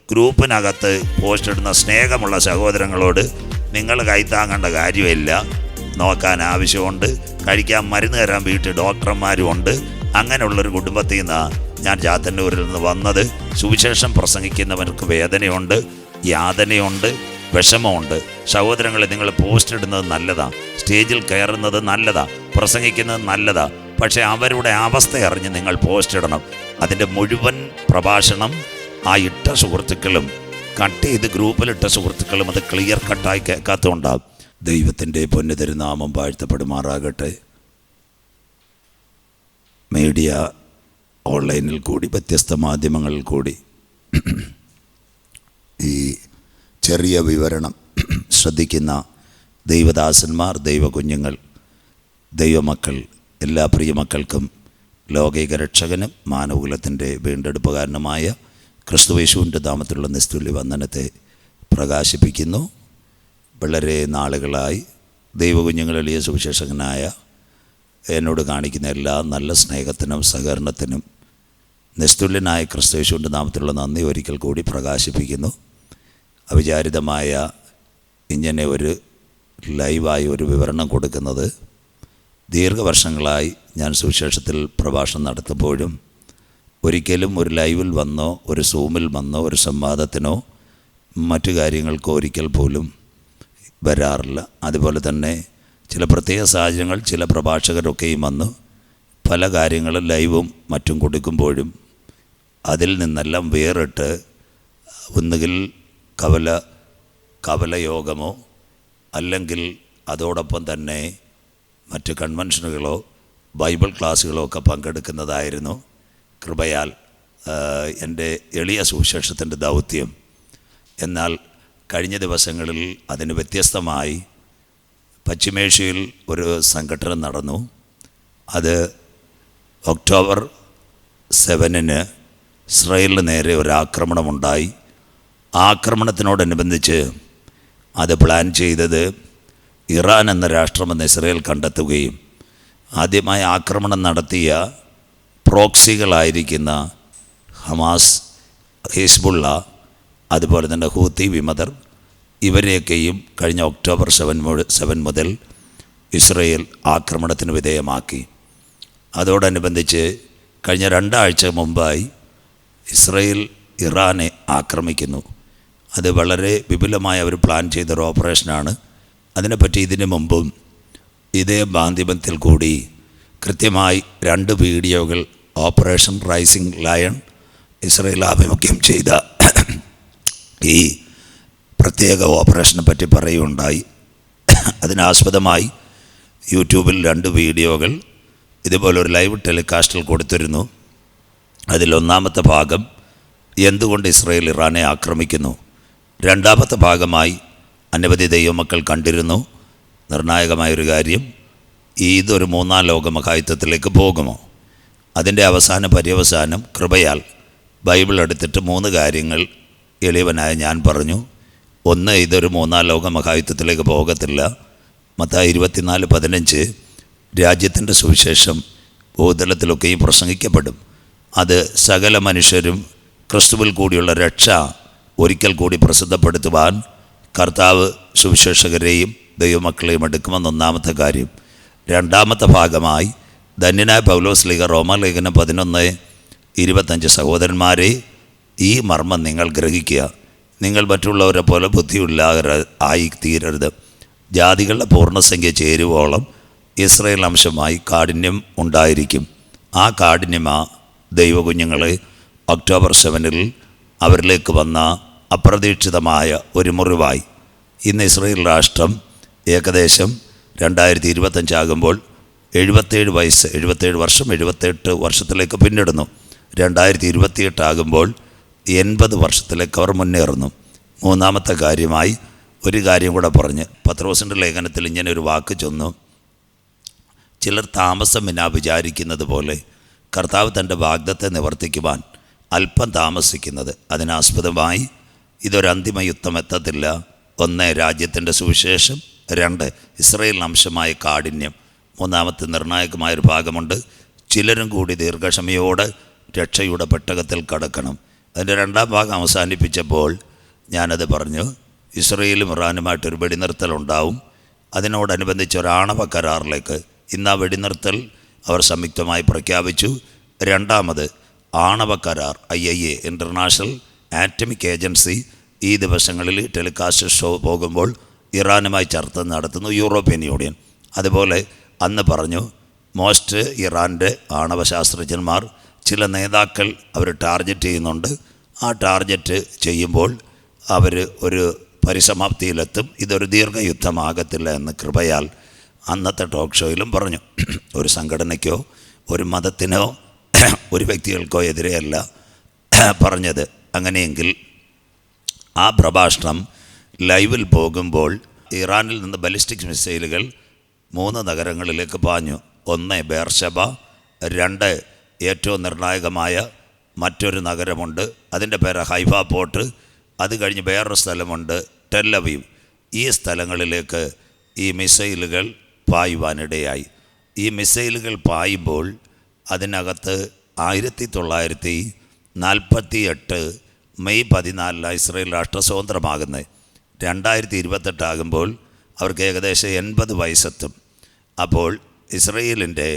ഗ്രൂപ്പിനകത്ത് post ഇടുന്ന സ്നേഹമുള്ള സഹോദരങ്ങളോട് നിങ്ങൾ കൈത്താങ്ങേണ്ട കാര്യമില്ല, നോക്കാൻ ആവശ്യമുണ്ട്, കഴിക്കാൻ മരുന്ന് തരാൻ വീട്ടിൽ ഡോക്ടർമാരും ഉണ്ട്. അങ്ങനെയുള്ളൊരു കുടുംബത്തിൽ നിന്നാണ് ഞാൻ ചാത്തന്നൂരിൽ നിന്ന് വന്നത്. സുവിശേഷം പ്രസംഗിക്കുന്നവർക്ക് വേദനയുണ്ട്, യാതനയുണ്ട്, വിഷമമുണ്ട്. സഹോദരങ്ങളെ, നിങ്ങൾ പോസ്റ്റ് ഇടുന്നത് നല്ലതാണ്, സ്റ്റേജിൽ കയറുന്നത് നല്ലതാണ്, പ്രസംഗിക്കുന്നത് നല്ലതാണ്. പക്ഷേ അവരുടെ അവസ്ഥ അറിഞ്ഞ് നിങ്ങൾ പോസ്റ്റ് ഇടണം. അതിൻ്റെ മുഴുവൻ പ്രഭാഷണം ആ ഇട്ട സുഹൃത്തുക്കളും കട്ട് ചെയ്ത് ഗ്രൂപ്പിലിട്ട സുഹൃത്തുക്കളും അത് ക്ലിയർ കട്ടായി കേൾക്കാത്തതുകൊണ്ടാകും. ദൈവത്തിൻ്റെ പൊന്നു തിരുനാമം വാഴ്ത്തപ്പെടുമാറാകട്ടെ. മീഡിയ ഓൺലൈനിൽ കൂടി വ്യത്യസ്ത മാധ്യമങ്ങളിൽ കൂടി ഈ ചെറിയ വിവരണം ശ്രദ്ധിക്കുന്ന ദൈവദാസന്മാർ, ദൈവകുഞ്ഞുങ്ങൾ, ദൈവമക്കൾ, എല്ലാ പ്രിയമക്കൾക്കും ലോകൈക രക്ഷകനും മാനവകുലത്തിൻ്റെ വീണ്ടെടുപ്പുകാരനുമായ ക്രിസ്തുയേശുവിൻ്റെ നാമത്തിലുള്ള നിസ്തുല്യ വന്ദനത്തെ പ്രകാശിപ്പിക്കുന്നു. വളരെ നാളുകളായി ദൈവകുഞ്ഞുങ്ങൾ എളിയ സുവിശേഷകനായ എന്നോട് കാണിക്കുന്ന എല്ലാ നല്ല സ്നേഹത്തിനും സഹകരണത്തിനും നിസ്തുല്യനായ ക്രിസ്തുയേശുവിൻ്റെ നാമത്തിലുള്ള നന്ദി ഒരിക്കൽ കൂടി പ്രകാശിപ്പിക്കുന്നു. അവിചാരിതമായ ഇങ്ങനെ ഒരു ലൈവായി ഒരു വിവരണം കൊടുക്കുന്നത് ദീർഘവർഷങ്ങളായി ഞാൻ സുവിശേഷത്തിൽ പ്രഭാഷണം നടത്തുമ്പോഴും ഒരിക്കലും ഒരു ലൈവിൽ വന്നോ ഒരു സൂമിൽ വന്നോ ഒരു സംവാദത്തിനോ മറ്റു കാര്യങ്ങൾക്കോ ഒരിക്കൽ പോലും വരാറില്ല. അതുപോലെ തന്നെ ചില പ്രത്യേക സാഹചര്യങ്ങൾ ചില പ്രഭാഷകരൊക്കെയും വന്ന് പല കാര്യങ്ങളും ലൈവും മറ്റും കൊടുക്കുമ്പോഴും അതിൽ നിന്നെല്ലാം വേറിട്ട് ഒന്നുകിൽ കവലയോഗമോ അല്ലെങ്കിൽ അതോടൊപ്പം തന്നെ മറ്റ് കൺവെൻഷനുകളോ ബൈബിൾ ക്ലാസ്സുകളോ ഒക്കെ പങ്കെടുക്കുന്നതായിരുന്നു കൃപയാൽ എൻ്റെ എളിയ സുവിശേഷത്തിൻ്റെ ദൗത്യം. എന്നാൽ കഴിഞ്ഞ ദിവസങ്ങളിൽ അതിന് വ്യത്യസ്തമായി പശ്ചിമേഷ്യയിൽ ഒരു സംഘടന നടന്നു. അത് ഒക്ടോബർ 7-ന് ഇസ്രായേലിന് നേരെ ഒരു ആക്രമണമുണ്ടായി. ആ ആക്രമണത്തിനോടനുബന്ധിച്ച് അത് പ്ലാൻ ചെയ്തത് ഇറാൻ എന്ന രാഷ്ട്രമെന്ന് ഇസ്രായേൽ കണ്ടെത്തുകയും ആദ്യമായി ആക്രമണം നടത്തിയ പ്രോക്സികളായിരിക്കുന്ന ഹമാസ്, ഹിസ്ബുള്ള, അതുപോലെ തന്നെ ഹൂത്തി വിമതർ ഇവരെയൊക്കെയും കഴിഞ്ഞ ഒക്ടോബർ 7 മുതൽ ഇസ്രായേൽ ആക്രമണത്തിന് വിധേയമാക്കി. അതോടനുബന്ധിച്ച് കഴിഞ്ഞ 2 ആഴ്ച മുമ്പായി ഇസ്രായേൽ ഇറാനെ ആക്രമിക്കുന്നു. അത് വളരെ വിപുലമായ ഒരു പ്ലാൻ ചെയ്തൊരു ഓപ്പറേഷനാണ്. അതിനെപ്പറ്റി ഇതിനു മുമ്പും ഇതേ മാധ്യമത്തിൽ കൂടി കൃത്യമായി 2 വീഡിയോകൾ ഓപ്പറേഷൻ റൈസിംഗ് ലയൺ ഇസ്രായേൽ ആഭിമുഖ്യം ചെയ്ത ഈ പ്രത്യേക ഓപ്പറേഷനെ പറ്റി പറയുകയുണ്ടായി. അതിനാസ്പദമായി യൂട്യൂബിൽ 2 വീഡിയോകൾ ഇതുപോലൊരു ലൈവ് ടെലികാസ്റ്റിൽ കൊടുത്തിരുന്നു. അതിലൊന്നാമത്തെ ഭാഗം എന്തുകൊണ്ട് ഇസ്രായേൽ ഇറാനെ ആക്രമിക്കുന്നു, രണ്ടാമത്തെ ഭാഗമായി അനവധി ദൈവമക്കൾ കണ്ടിരുന്നു നിർണായകമായൊരു കാര്യം, ഇതൊരു 3-ാം ലോക മഹായുദ്ധത്തിലേക്ക് പോകുമോ. അതിൻ്റെ പര്യവസാനം കൃപയാൽ ബൈബിൾ എടുത്തിട്ട് 3 കാര്യങ്ങൾ എളിയവനായ ഞാൻ പറഞ്ഞു. ഒന്ന്, ഇതൊരു 3-ാം ലോക മഹായുദ്ധത്തിലേക്ക് പോകത്തില്ല. മത്തായി 24:15 രാജ്യത്തിൻ്റെ സുവിശേഷം ഭൂതലത്തിലൊക്കെയും പ്രസംഗിക്കപ്പെടും. അത് സകല മനുഷ്യരും ക്രിസ്തുവിൽ കൂടിയുള്ള രക്ഷ ഒരിക്കൽ കൂടി പ്രസിദ്ധപ്പെടുത്തുവാൻ കർത്താവ് സുവിശേഷകരെയും ദൈവമക്കളെയും എടുക്കുമെന്ന് ഒന്നാമത്തെ കാര്യം. രണ്ടാമത്തെ ഭാഗമായി ധന്യനായ പൗലോസ് റോമാലേഖനം 11:25 സഹോദരന്മാരെ, ഈ മർമ്മം നിങ്ങൾ ഗ്രഹിക്കുക, നിങ്ങൾ മറ്റുള്ളവരെ പോലെ ബുദ്ധിയുള്ളവരായി തീരരുത്. ജാതികളുടെ പൂർണ്ണസംഖ്യ ചേരുവോളം ഇസ്രായേൽ അംശമായി കാഠിന്യം ഉണ്ടായിരിക്കും. ആ കാഠിന്യമാ ദൈവകുഞ്ഞുങ്ങളെ ഒക്ടോബർ 7-ൽ അവരിലേക്ക് വന്ന അപ്രതീക്ഷിതമായ ഒരു മുറിവായി. ഇന്ന് ഇസ്രായേൽ രാഷ്ട്രം ഏകദേശം 2025 ആകുമ്പോൾ 77 വയസ്സ്, 77 വർഷം, 78 വർഷത്തിലേക്ക് പിന്നിടുന്നു. 2028 ആകുമ്പോൾ 80 വർഷത്തിലേക്ക് അവർ മുന്നേറുന്നു. മൂന്നാമത്തെ കാര്യമായി ഒരു കാര്യം കൂടെ പറഞ്ഞ് പത്രോസിൻ്റെ ലേഖനത്തിൽ ഇങ്ങനെ ഒരു വാക്ക് ചൊന്നു, ചിലർ താമസം വിനാ വിചാരിക്കുന്നത് പോലെ കർത്താവ് തൻ്റെ വാഗ്ദത്തെ നിവർത്തിക്കുവാൻ അല്പം താമസിക്കുന്നത്. അതിനാസ്പദമായി ഇതൊരു അന്തിമ യുദ്ധം എത്തത്തില്ല. 1, രാജ്യത്തിൻ്റെ സുവിശേഷം. 2, ഇസ്രായേൽ അംശമായ കാഠിന്യം. മൂന്നാമത്തെ നിർണായകമായൊരു ഭാഗമുണ്ട്, ചിലരും കൂടി ദീർഘക്ഷമയോടെ രക്ഷയുടെ പെട്ടകത്തിൽ കടക്കണം. അതിൻ്റെ രണ്ടാം ഭാഗം അവസാനിപ്പിച്ചപ്പോൾ ഞാനത് പറഞ്ഞു, ഇസ്രയേലും ഇറാനുമായിട്ടൊരു വെടിനിർത്തലുണ്ടാവും. അതിനോടനുബന്ധിച്ച് ഒരാണവ കരാറിലേക്ക് ഇന്ന് ആ വെടിനിർത്തൽ അവർ സംയുക്തമായി പ്രഖ്യാപിച്ചു. രണ്ടാമത് ആണവ കരാർ IAEA ഇൻ്റർനാഷണൽ ആറ്റമിക് ഏജൻസി ഈ ദിവസങ്ങളിൽ ടെലികാസ്റ്റ് ഷോ പോകുമ്പോൾ ഇറാനുമായി ചർച്ച നടത്തുന്നു യൂറോപ്യൻ യൂണിയൻ. അതുപോലെ അന്ന് പറഞ്ഞു ഇറാൻ്റെ ആണവ ശാസ്ത്രജ്ഞന്മാർ ചില നേതാക്കൾ അവർ ടാർഗറ്റ് ചെയ്യുന്നുണ്ട്. ആ ടാർഗറ്റ് ചെയ്യുമ്പോൾ അവർ ഒരു പരിസമാപ്തിയിലെത്തും. ഇതൊരു ദീർഘയുദ്ധമാകത്തില്ല എന്ന് കൃപയാൽ അന്നത്തെ ടോക്ക് ഷോയിലും പറഞ്ഞു. ഒരു സംഘടനയ്ക്കോ ഒരു മതത്തിനോ ഒരു വ്യക്തികൾക്കോ എതിരെയല്ല പറഞ്ഞത്. അങ്ങനെയെങ്കിൽ ആ പ്രഭാഷണം ലൈവിൽ പോകുമ്പോൾ ഇറാനിൽ നിന്ന് ബലിസ്റ്റിക് മിസൈലുകൾ 3 നഗരങ്ങളിലേക്ക് പാഞ്ഞു. 1 ബേർഷബ, 2 ഏറ്റവും നിർണായകമായ മറ്റൊരു നഗരമുണ്ട്, അതിൻ്റെ പേര് ഹൈഫ പോർട്ട്. അത് കഴിഞ്ഞ് വേറൊരു സ്ഥലമുണ്ട് ടെൽ അവീവ്. ഈ സ്ഥലങ്ങളിലേക്ക് ഈ മിസൈലുകൾ പായുവാനിടയായി. ഈ മിസൈലുകൾ പായുമ്പോൾ അതിനകത്ത് 1948 മെയ് 14 ഇസ്രയേൽ രാഷ്ട്ര സ്വതന്ത്രമാകുന്നത്. 2028 ആകുമ്പോൾ അവർക്ക് ഏകദേശം 80 വയസ്സെത്തും. അപ്പോൾ ഇസ്രയേലിൻ്റെ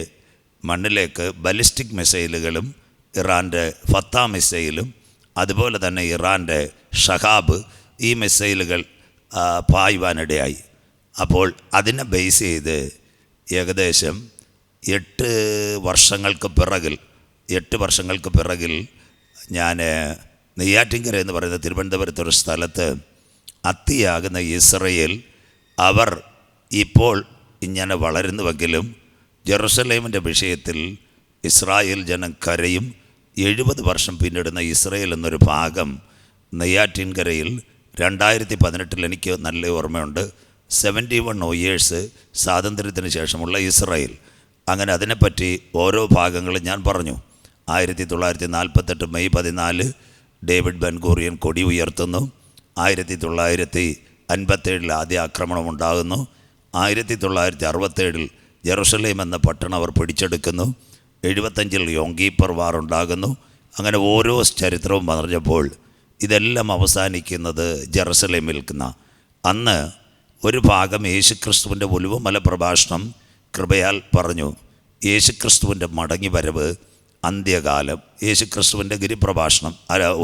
മണ്ണിലേക്ക് ബലിസ്റ്റിക് മിസൈലുകളും ഇറാൻ്റെ ഫത്ത മിസൈലും അതുപോലെ തന്നെ ഇറാൻ്റെ ഷഹാബ് ഈ മിസൈലുകൾ പായുവാനിടയായി. അപ്പോൾ അതിനെ ബേസ് ചെയ്ത് ഏകദേശം 8 വർഷങ്ങൾക്ക് പിറകിൽ ഞാൻ നെയ്യാറ്റിൻകര എന്ന് പറയുന്ന തിരുവനന്തപുരത്തൊരു സ്ഥലത്ത് അത്തിയാകുന്ന ഇസ്രയേൽ അവർ ഇപ്പോൾ ഇങ്ങനെ വളരുന്നുവെങ്കിലും ജെറുസലേമിൻ്റെ വിഷയത്തിൽ ഇസ്രായേൽ ജനം കരയും. 70 വർഷം പിന്നിടുന്ന ഇസ്രയേൽ എന്നൊരു ഭാഗം നെയ്യാറ്റിൻകരയിൽ 2018 എനിക്ക് നല്ല ഓർമ്മയുണ്ട്. 71 years സ്വാതന്ത്ര്യത്തിന് ശേഷമുള്ള ഇസ്രായേൽ. അങ്ങനെ അതിനെപ്പറ്റി ഓരോ ഭാഗങ്ങളും ഞാൻ പറഞ്ഞു. 1948 മെയ് 14 ഡേവിഡ് ബെൻഗൂറിയൻ കൊടി ഉയർത്തുന്നു. 1957 ആദ്യ ആക്രമണം ഉണ്ടാകുന്നു. 1967 ജെറുസലേം എന്ന പട്ടണം അവർ പിടിച്ചെടുക്കുന്നു. 75 യോം കീപ്പർ വാർ ഉണ്ടാകുന്നു. അങ്ങനെ ഓരോ ചരിത്രവും പറഞ്ഞപ്പോൾ ഇതെല്ലാം അവസാനിക്കുന്നത് ജെറുസലേമിൽ നിൽക്കുന്ന അന്ന് ഒരു ഭാഗം യേശുക്രിസ്തുവിൻ്റെ ഒലിവുമല പ്രഭാഷണം കൃപയാൽ പറഞ്ഞു. യേശുക്രിസ്തുവിൻ്റെ മടങ്ങി വരവ്, അന്ത്യകാലം, യേശുക്രിസ്തുവിൻ്റെ ഗിരിപ്രഭാഷണം,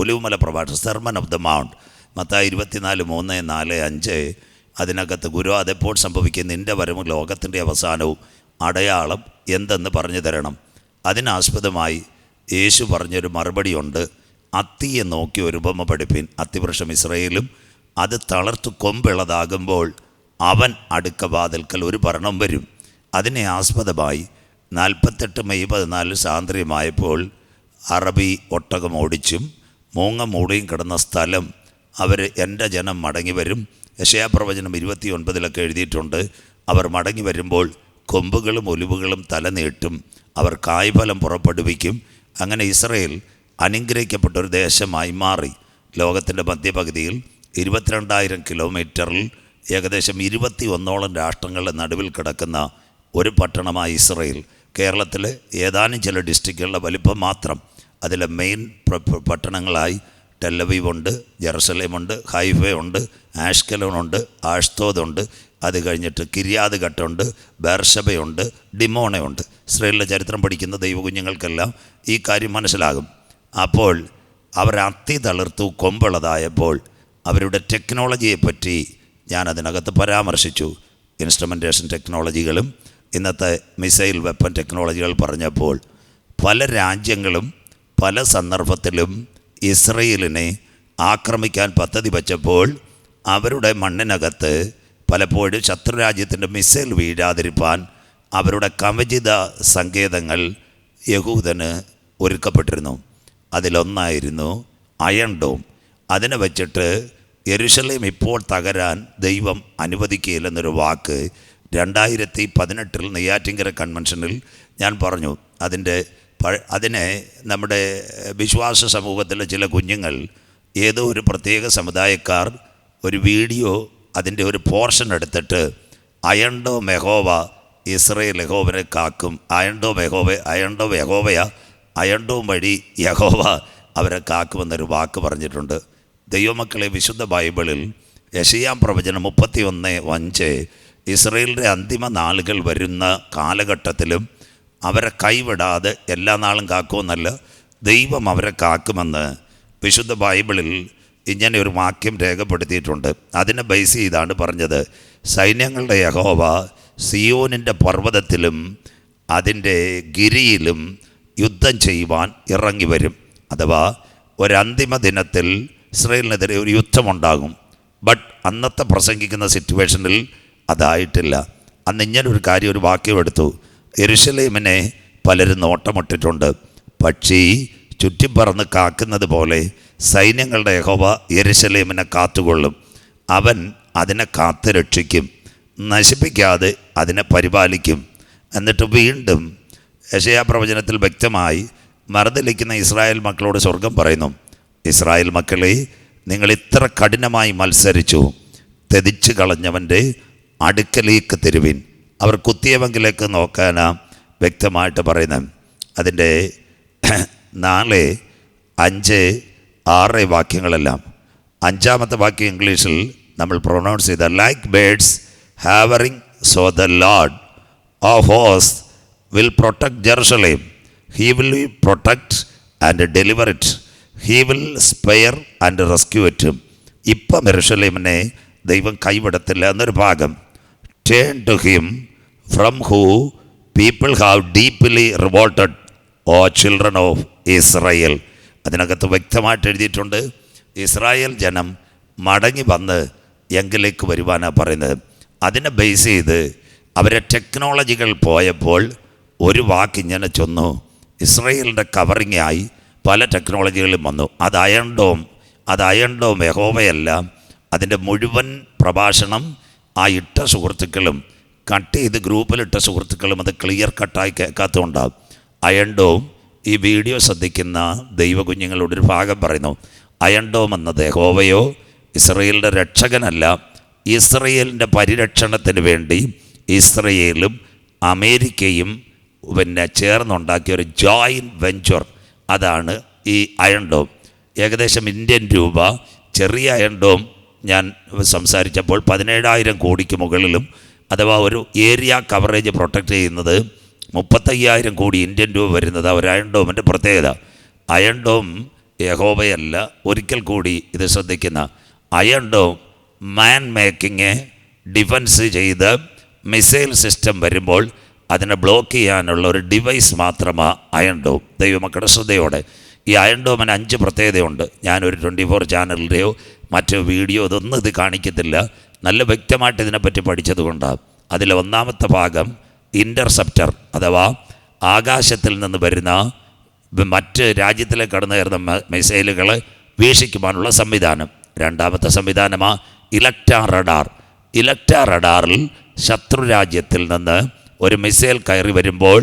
ഒലിവുമല പ്രഭാഷണം, sermon of the mount, Mathai 24:3-4-5. അതിനകത്ത് ഗുരു അതെപ്പോൾ സംഭവിക്കും, നിൻ്റെ വരവും ലോകത്തിൻ്റെ അവസാനവും അടയാളം എന്തെന്ന് പറഞ്ഞു തരണം. അതിനാസ്പദമായി യേശു പറഞ്ഞൊരു മറുപടിയുണ്ട്. അത്തിയെ നോക്കി ഒരു ഉപമ പഠിപ്പിൻ. അത്തിവൃക്ഷം ഇസ്രയേലും അത് തളർത്തു കൊമ്പിളതാകുമ്പോൾ അവൻ അടുക്ക വാതിൽക്കൽ ഒരു ഭരണം വരും. അതിനെ ആസ്പദമായി 48 മെയ് 14 സാന്ദ്രമായപ്പോൾ അറബി ഒട്ടകം ഓടിച്ചും മൂങ്ങ മൂടിയും കിടന്ന സ്ഥലം അവർ എൻ്റെ ജനം മടങ്ങി വരും. യെശയ്യാപ്രവചനം 29 എഴുതിയിട്ടുണ്ട്. അവർ മടങ്ങി വരുമ്പോൾ കൊമ്പുകളും ഒലിവുകളും തല നീട്ടും, അവർ കായ്ഫലം പുറപ്പെടുവിക്കും. അങ്ങനെ ഇസ്രയേൽ അനുഗ്രഹിക്കപ്പെട്ടൊരു ദേശമായി മാറി. ലോകത്തിൻ്റെ മധ്യപകുതിയിൽ 22,000 കിലോമീറ്ററിൽ ഏകദേശം 21ഓളം രാഷ്ട്രങ്ങളുടെ നടുവിൽ കിടക്കുന്ന ഒരു പട്ടണമായി ഇസ്രയേൽ. കേരളത്തിലെ ഏതാനും ചില ഡിസ്ട്രിക്റ്റുകളുടെ വലിപ്പം മാത്രം. അതിലെ മെയിൻ പട്ടണങ്ങളായി ടെൽ അവീവുണ്ട്, ജെറുസലേമുണ്ട്, ഹൈഫയുണ്ട്, ആഷ്കലോണുണ്ട്, ആഷ്തോദുണ്ട്. അത് കഴിഞ്ഞിട്ട് കിര്യാത് ഘട്ടുണ്ട്, ബേർഷബയുണ്ട്, ഡിമോണയുണ്ട്. ഇസ്രയേലിലെ ചരിത്രം പഠിക്കുന്ന ദൈവകുഞ്ഞുങ്ങൾക്കെല്ലാം ഈ കാര്യം മനസ്സിലാകും. അപ്പോൾ അവർ അത്തി തളിർത്തു കൊമ്പുള്ളതായപ്പോൾ അവരുടെ ടെക്നോളജിയെപ്പറ്റി ഞാൻ അതിനകത്ത് പരാമർശിച്ചു. ഇൻസ്ട്രുമെൻറ്റേഷൻ ടെക്നോളജികളും ഇന്നത്തെ മിസൈൽ വെപ്പൺ ടെക്നോളജികൾ പറഞ്ഞപ്പോൾ പല രാജ്യങ്ങളും പല സന്ദർഭത്തിലും ഇസ്രയേലിനെ ആക്രമിക്കാൻ പദ്ധതി വച്ചപ്പോൾ അവരുടെ മണ്ണിനകത്ത് പലപ്പോഴും ശത്രുരാജ്യത്തിൻ്റെ മിസൈൽ വീഴാതിരിക്കാൻ അവരുടെ കവചിത സങ്കേതങ്ങൾ യഹൂദന് ഒരുക്കപ്പെട്ടിരുന്നു. അതിലൊന്നായിരുന്നു അയൺ ഡോം. അതിനെ വച്ചിട്ട് യെരുശലേം ഇപ്പോൾ തകരാൻ ദൈവം അനുവദിക്കുകയില്ലെന്നൊരു വാക്ക് 2018 നെയ്യാറ്റിൻകര കൺവെൻഷനിൽ ഞാൻ പറഞ്ഞു. അതിനെ നമ്മുടെ വിശ്വാസ സമൂഹത്തിലെ ചില കുഞ്ഞുങ്ങൾ, ഏതോ ഒരു പ്രത്യേക സമുദായക്കാർ ഒരു വീഡിയോ അതിൻ്റെ ഒരു പോർഷൻ എടുത്തിട്ട് അയൺ ഡോം യഹോവ ഇസ്രയേൽ യഹോവനെ കാക്കും, അയൺ ഡോം യഹോവ, അയൺ ഡോം യഹോവയ, അയൺ ഡോം വഴി യഹോവ അവരെ കാക്കുമെന്നൊരു വാക്ക് പറഞ്ഞിട്ടുണ്ട്. ദൈവമക്കളെ, വിശുദ്ധ ബൈബിളിൽ യെശയ്യാ പ്രവചനം 31:5 ഇസ്രയേലിൻ്റെ അന്തിമ നാളുകൾ വരുന്ന കാലഘട്ടത്തിലും അവരെ കൈവിടാതെ എല്ലാ നാളും കാക്കുമെന്നല്ല, ദൈവം അവരെ കാക്കുമെന്ന് വിശുദ്ധ ബൈബിളിൽ ഇങ്ങനെ ഒരു വാക്യം രേഖപ്പെടുത്തിയിട്ടുണ്ട്. അതിനെ ബേസ് ചെയ്താണ് പറഞ്ഞത്, സൈന്യങ്ങളുടെ യഹോവ സിയോനിൻ്റെ പർവ്വതത്തിലും അതിൻ്റെ ഗിരിയിലും യുദ്ധം ചെയ്യുവാൻ ഇറങ്ങി വരും. അഥവാ ഒരന്തിമ ദിനത്തിൽ ഇസ്രയേലിനെതിരെ ഒരു യുദ്ധമുണ്ടാകും. ബട്ട് അന്നത്തെ പ്രസംഗിക്കുന്ന സിറ്റുവേഷനിൽ അതായിട്ടില്ല. അന്ന് ഇങ്ങനൊരു കാര്യം, ഒരു വാക്യം എടുത്തു, യെരുശലേമിനെ പലരും നോട്ടമിട്ടിട്ടുണ്ട്. പക്ഷി ചുറ്റിപ്പറന്ന് കാക്കുന്നത് പോലെ സൈന്യങ്ങളുടെ യഹോവ യെരുശലേമിനെ കാത്തുകൊള്ളും. അവൻ അതിനെ കാത്തു രക്ഷിക്കും, നശിപ്പിക്കാതെ അതിനെ പരിപാലിക്കും. എന്നിട്ട് വീണ്ടും യെശയ്യാ പ്രവചനത്തിൽ വ്യക്തമായി മറുതലിക്കുന്ന ഇസ്രായേൽ മക്കളോട് സ്വർഗം പറയുന്നു, ഇസ്രായേൽ മക്കളെ, നിങ്ങൾ ഇത്ര കഠിനമായി മത്സരിച്ചു, തെതിച്ചു കളഞ്ഞവൻ്റെ അടുക്കലേക്ക് തരുവിൻ. അവർ കുത്തിയവങ്കിലേക്ക് നോക്കാനാ വ്യക്തമായിട്ട് പറയുന്നത്. അതിൻ്റെ 4, 5, 6 വാക്യങ്ങളെല്ലാം. 5-ാമത്തെ വാക്യം ഇംഗ്ലീഷിൽ നമ്മൾ പ്രൊനൗൺസ് ചെയ്ത like birds hovering so the Lord of host will protect Jerusalem. He will protect and deliver it. He will spare and rescue it. ഇപ്പം യെരുശലേമിനെ ദൈവം കൈവിടത്തില്ല എന്നൊരു ഭാഗം. Turn to him from who people have deeply revolted, O children of Israel. അതിനകത്ത് വ്യക്തമായിട്ട് എഴുതിയിട്ടുണ്ട്, Israel ജനം മടങ്ങി വന്ന് എങ്കിലേക്ക് വരുവാനാണ് പറയുന്നത്. അതിനെ ബേസ് ചെയ്ത് അവരെ ടെക്നോളജികൾ പോയപ്പോൾ ഒരു വാക്കിങ്ങനെ ചൊന്നു, ഇസ്രായേലിൻ്റെ കവറിങ്ങായി പല ടെക്നോളജികളും വന്നു. അത് അയൺ ഡോം യഹോവയല്ല. അതിൻ്റെ മുഴുവൻ പ്രഭാഷണം ആ ഇട്ട സുഹൃത്തുക്കളും കട്ട് ചെയ്ത് ഗ്രൂപ്പിലിട്ട സുഹൃത്തുക്കളും അത് ക്ലിയർ കട്ടായി കേൾക്കാത്തതുകൊണ്ടാകും. അയൺ ഡോം, ഈ വീഡിയോ ശ്രദ്ധിക്കുന്ന ദൈവകുഞ്ഞുങ്ങളോടൊരു ഭാഗം പറയുന്നു, അയൺ ഡോം എന്നത് യഹോവയോ ഇസ്രയേലിൻ്റെ രക്ഷകനല്ല, ഇസ്രയേലിൻ്റെ പരിരക്ഷണത്തിന് വേണ്ടി ഇസ്രയേലും അമേരിക്കയും ചേർന്നുണ്ടാക്കിയ ഒരു ജോയിൻറ്റ് വെഞ്ചർ. അതാണ് ഈ അയൺ ഡോം. ഏകദേശം ഇന്ത്യൻ രൂപ, ചെറിയ അയൺ ഡോം ഞാൻ സംസാരിച്ചപ്പോൾ 17,000 കോടിക്ക് മുകളിലും, അഥവാ ഒരു ഏരിയ കവറേജ് പ്രൊട്ടക്റ്റ് ചെയ്യുന്നത് 35,000 കോടി ഇന്ത്യൻ രൂപ വരുന്നത് ഒരു അയൺ ഡോമിൻ്റെ പ്രത്യേകത. അയൺ ഡോം യഹോവയല്ല. ഒരിക്കൽ കൂടി ഇത് ശ്രദ്ധിക്കുന്ന, iron dome man making defence ചെയ്ത് മിസൈൽ സിസ്റ്റം വരുമ്പോൾ അതിനെ ബ്ലോക്ക് ചെയ്യാനുള്ള ഒരു ഡിവൈസ് മാത്രമാണ് അയൺ ഡോം. ദൈവമക്കളുടെ ശ്രദ്ധയോടെ, ഈ അയൺ ഡോമിന് 5 പ്രത്യേകതയുണ്ട്. ഞാനൊരു 24 ചാനലിൻ്റെയോ മറ്റോ വീഡിയോ ഇതൊന്നും ഇത് കാണിക്കത്തില്ല. നല്ല വ്യക്തമായിട്ട് ഇതിനെപ്പറ്റി പഠിച്ചതുകൊണ്ടാണ്. അതിൽ 1-ാമത്തെ ഭാഗം ഇൻ്റർസെപ്റ്റർ, അഥവാ ആകാശത്തിൽ നിന്ന് വരുന്ന മറ്റ് രാജ്യത്തിലേക്ക് കടന്നു കയറുന്ന മിസൈലുകളെ വീക്ഷിക്കുവാനുള്ള സംവിധാനം. 2-ാമത്തെ സംവിധാനമാണ് ഇലക്ട്രാ റഡാർ. ഇലക്ട്രാ റഡാറിൽ ശത്രു രാജ്യത്തിൽ നിന്ന് ഒരു മിസൈൽ കയറി വരുമ്പോൾ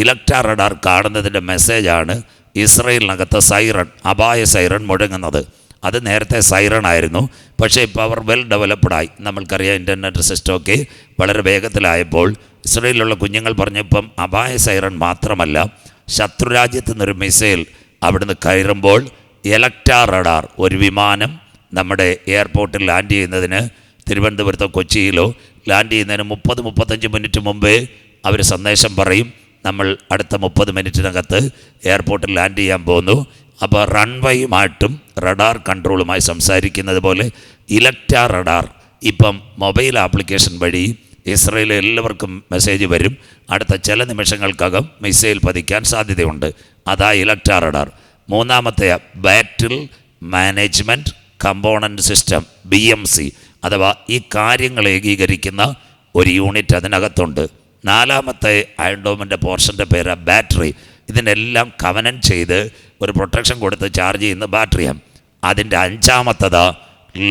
ഇലക്ട്രാ റഡാർ കാണുന്നതിൻ്റെ മെസ്സേജാണ് ഇസ്രയേലിനകത്ത് സൈറൺ, അപായ സൈറൺ മുഴങ്ങുന്നത്. അത് നേരത്തെ സൈറൺ ആയിരുന്നു, പക്ഷേ ഇപ്പോൾ അവർ വെൽ ഡെവലപ്ഡായി. നമ്മൾക്കറിയാം, ഇൻ്റർനെറ്റ് സിസ്റ്റമൊക്കെ വളരെ വേഗത്തിലായപ്പോൾ ഇസ്രയേലിലുള്ള കുഞ്ഞുങ്ങൾ പറഞ്ഞപ്പം അപായ സൈറൺ മാത്രമല്ല, ശത്രുരാജ്യത്തു നിന്നൊരു മിസൈൽ അവിടുന്ന് കയറുമ്പോൾ ഇലക്ട്രാ റഡാർ, ഒരു വിമാനം നമ്മുടെ എയർപോർട്ടിൽ ലാൻഡ് ചെയ്യുന്നതിന്, തിരുവനന്തപുരത്തോ കൊച്ചിയിലോ ലാൻഡ് ചെയ്യുന്നതിന് 30-35 മിനിറ്റ് മുമ്പേ അവർ സന്ദേശം പറയും, നമ്മൾ അടുത്ത 30 മിനിറ്റിനകത്ത് എയർപോർട്ടിൽ ലാൻഡ് ചെയ്യാൻ പോകുന്നു. അപ്പോൾ റൺവേയുമായിട്ടും റഡാർ കൺട്രോളുമായി സംസാരിക്കുന്നത് പോലെ ഇലക്ട്രാ റഡാർ ഇപ്പം മൊബൈൽ ആപ്ലിക്കേഷൻ വഴി ഇസ്രയേലിൽ എല്ലാവർക്കും മെസ്സേജ് വരും, അടുത്ത ചില നിമിഷങ്ങൾക്കകം മിസൈൽ പതിക്കാൻ സാധ്യതയുണ്ട്. അതാ ഇലക്ട്രാ റഡാർ. 3-ാമത്തെ ബാറ്റിൽ മാനേജ്മെൻറ്റ് കമ്പോണൻറ്റ് സിസ്റ്റം, BMC, അഥവാ ഈ കാര്യങ്ങൾ ഏകീകരിക്കുന്ന ഒരു യൂണിറ്റ് അതിനകത്തുണ്ട്. 4-ാമത്തെ അയൺ ഡോമിൻ്റെ പോർഷൻ്റെ പേര് ബാറ്ററി. ഇതിനെല്ലാം കവനം ചെയ്ത് ഒരു പ്രൊട്ടക്ഷൻ കൊടുത്ത് ചാർജ് ചെയ്യുന്ന ബാറ്ററിയാണ്. അതിൻ്റെ 5-ാമത്തത്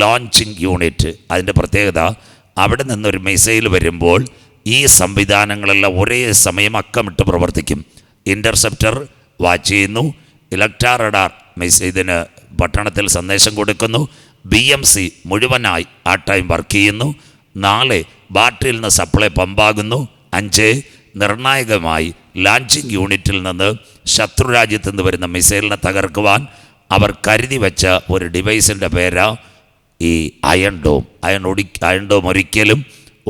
ലോഞ്ചിങ് യൂണിറ്റ്. അതിൻ്റെ പ്രത്യേകത, അവിടെ നിന്നൊരു മിസൈൽ വരുമ്പോൾ ഈ സംവിധാനങ്ങളെല്ലാം ഒരേ സമയം അക്കമിട്ട് പ്രവർത്തിക്കും. ഇൻ്റർസെപ്റ്റർ വാച്ച് ചെയ്യുന്നു, ഇലക്ട്രാ റഡാർ ഇതിന് പട്ടണത്തിൽ സന്ദേശം കൊടുക്കുന്നു, BMC മുഴുവനായി ആ ടൈം വർക്ക് ചെയ്യുന്നു. 4 ബാറ്ററിയിൽ നിന്ന് സപ്ലൈ പമ്പാകുന്നു. 5 നിർണായകമായി ലാഞ്ചിങ് യൂണിറ്റിൽ നിന്ന് ശത്രുരാജ്യത്തു നിന്ന് വരുന്ന മിസൈലിനെ തകർക്കുവാൻ അവർ കരുതി വെച്ച ഒരു ഡിവൈസിൻ്റെ പേരാ ഈ അയൺ ഡോം. അയൺ ഡോം ഒരിക്കലും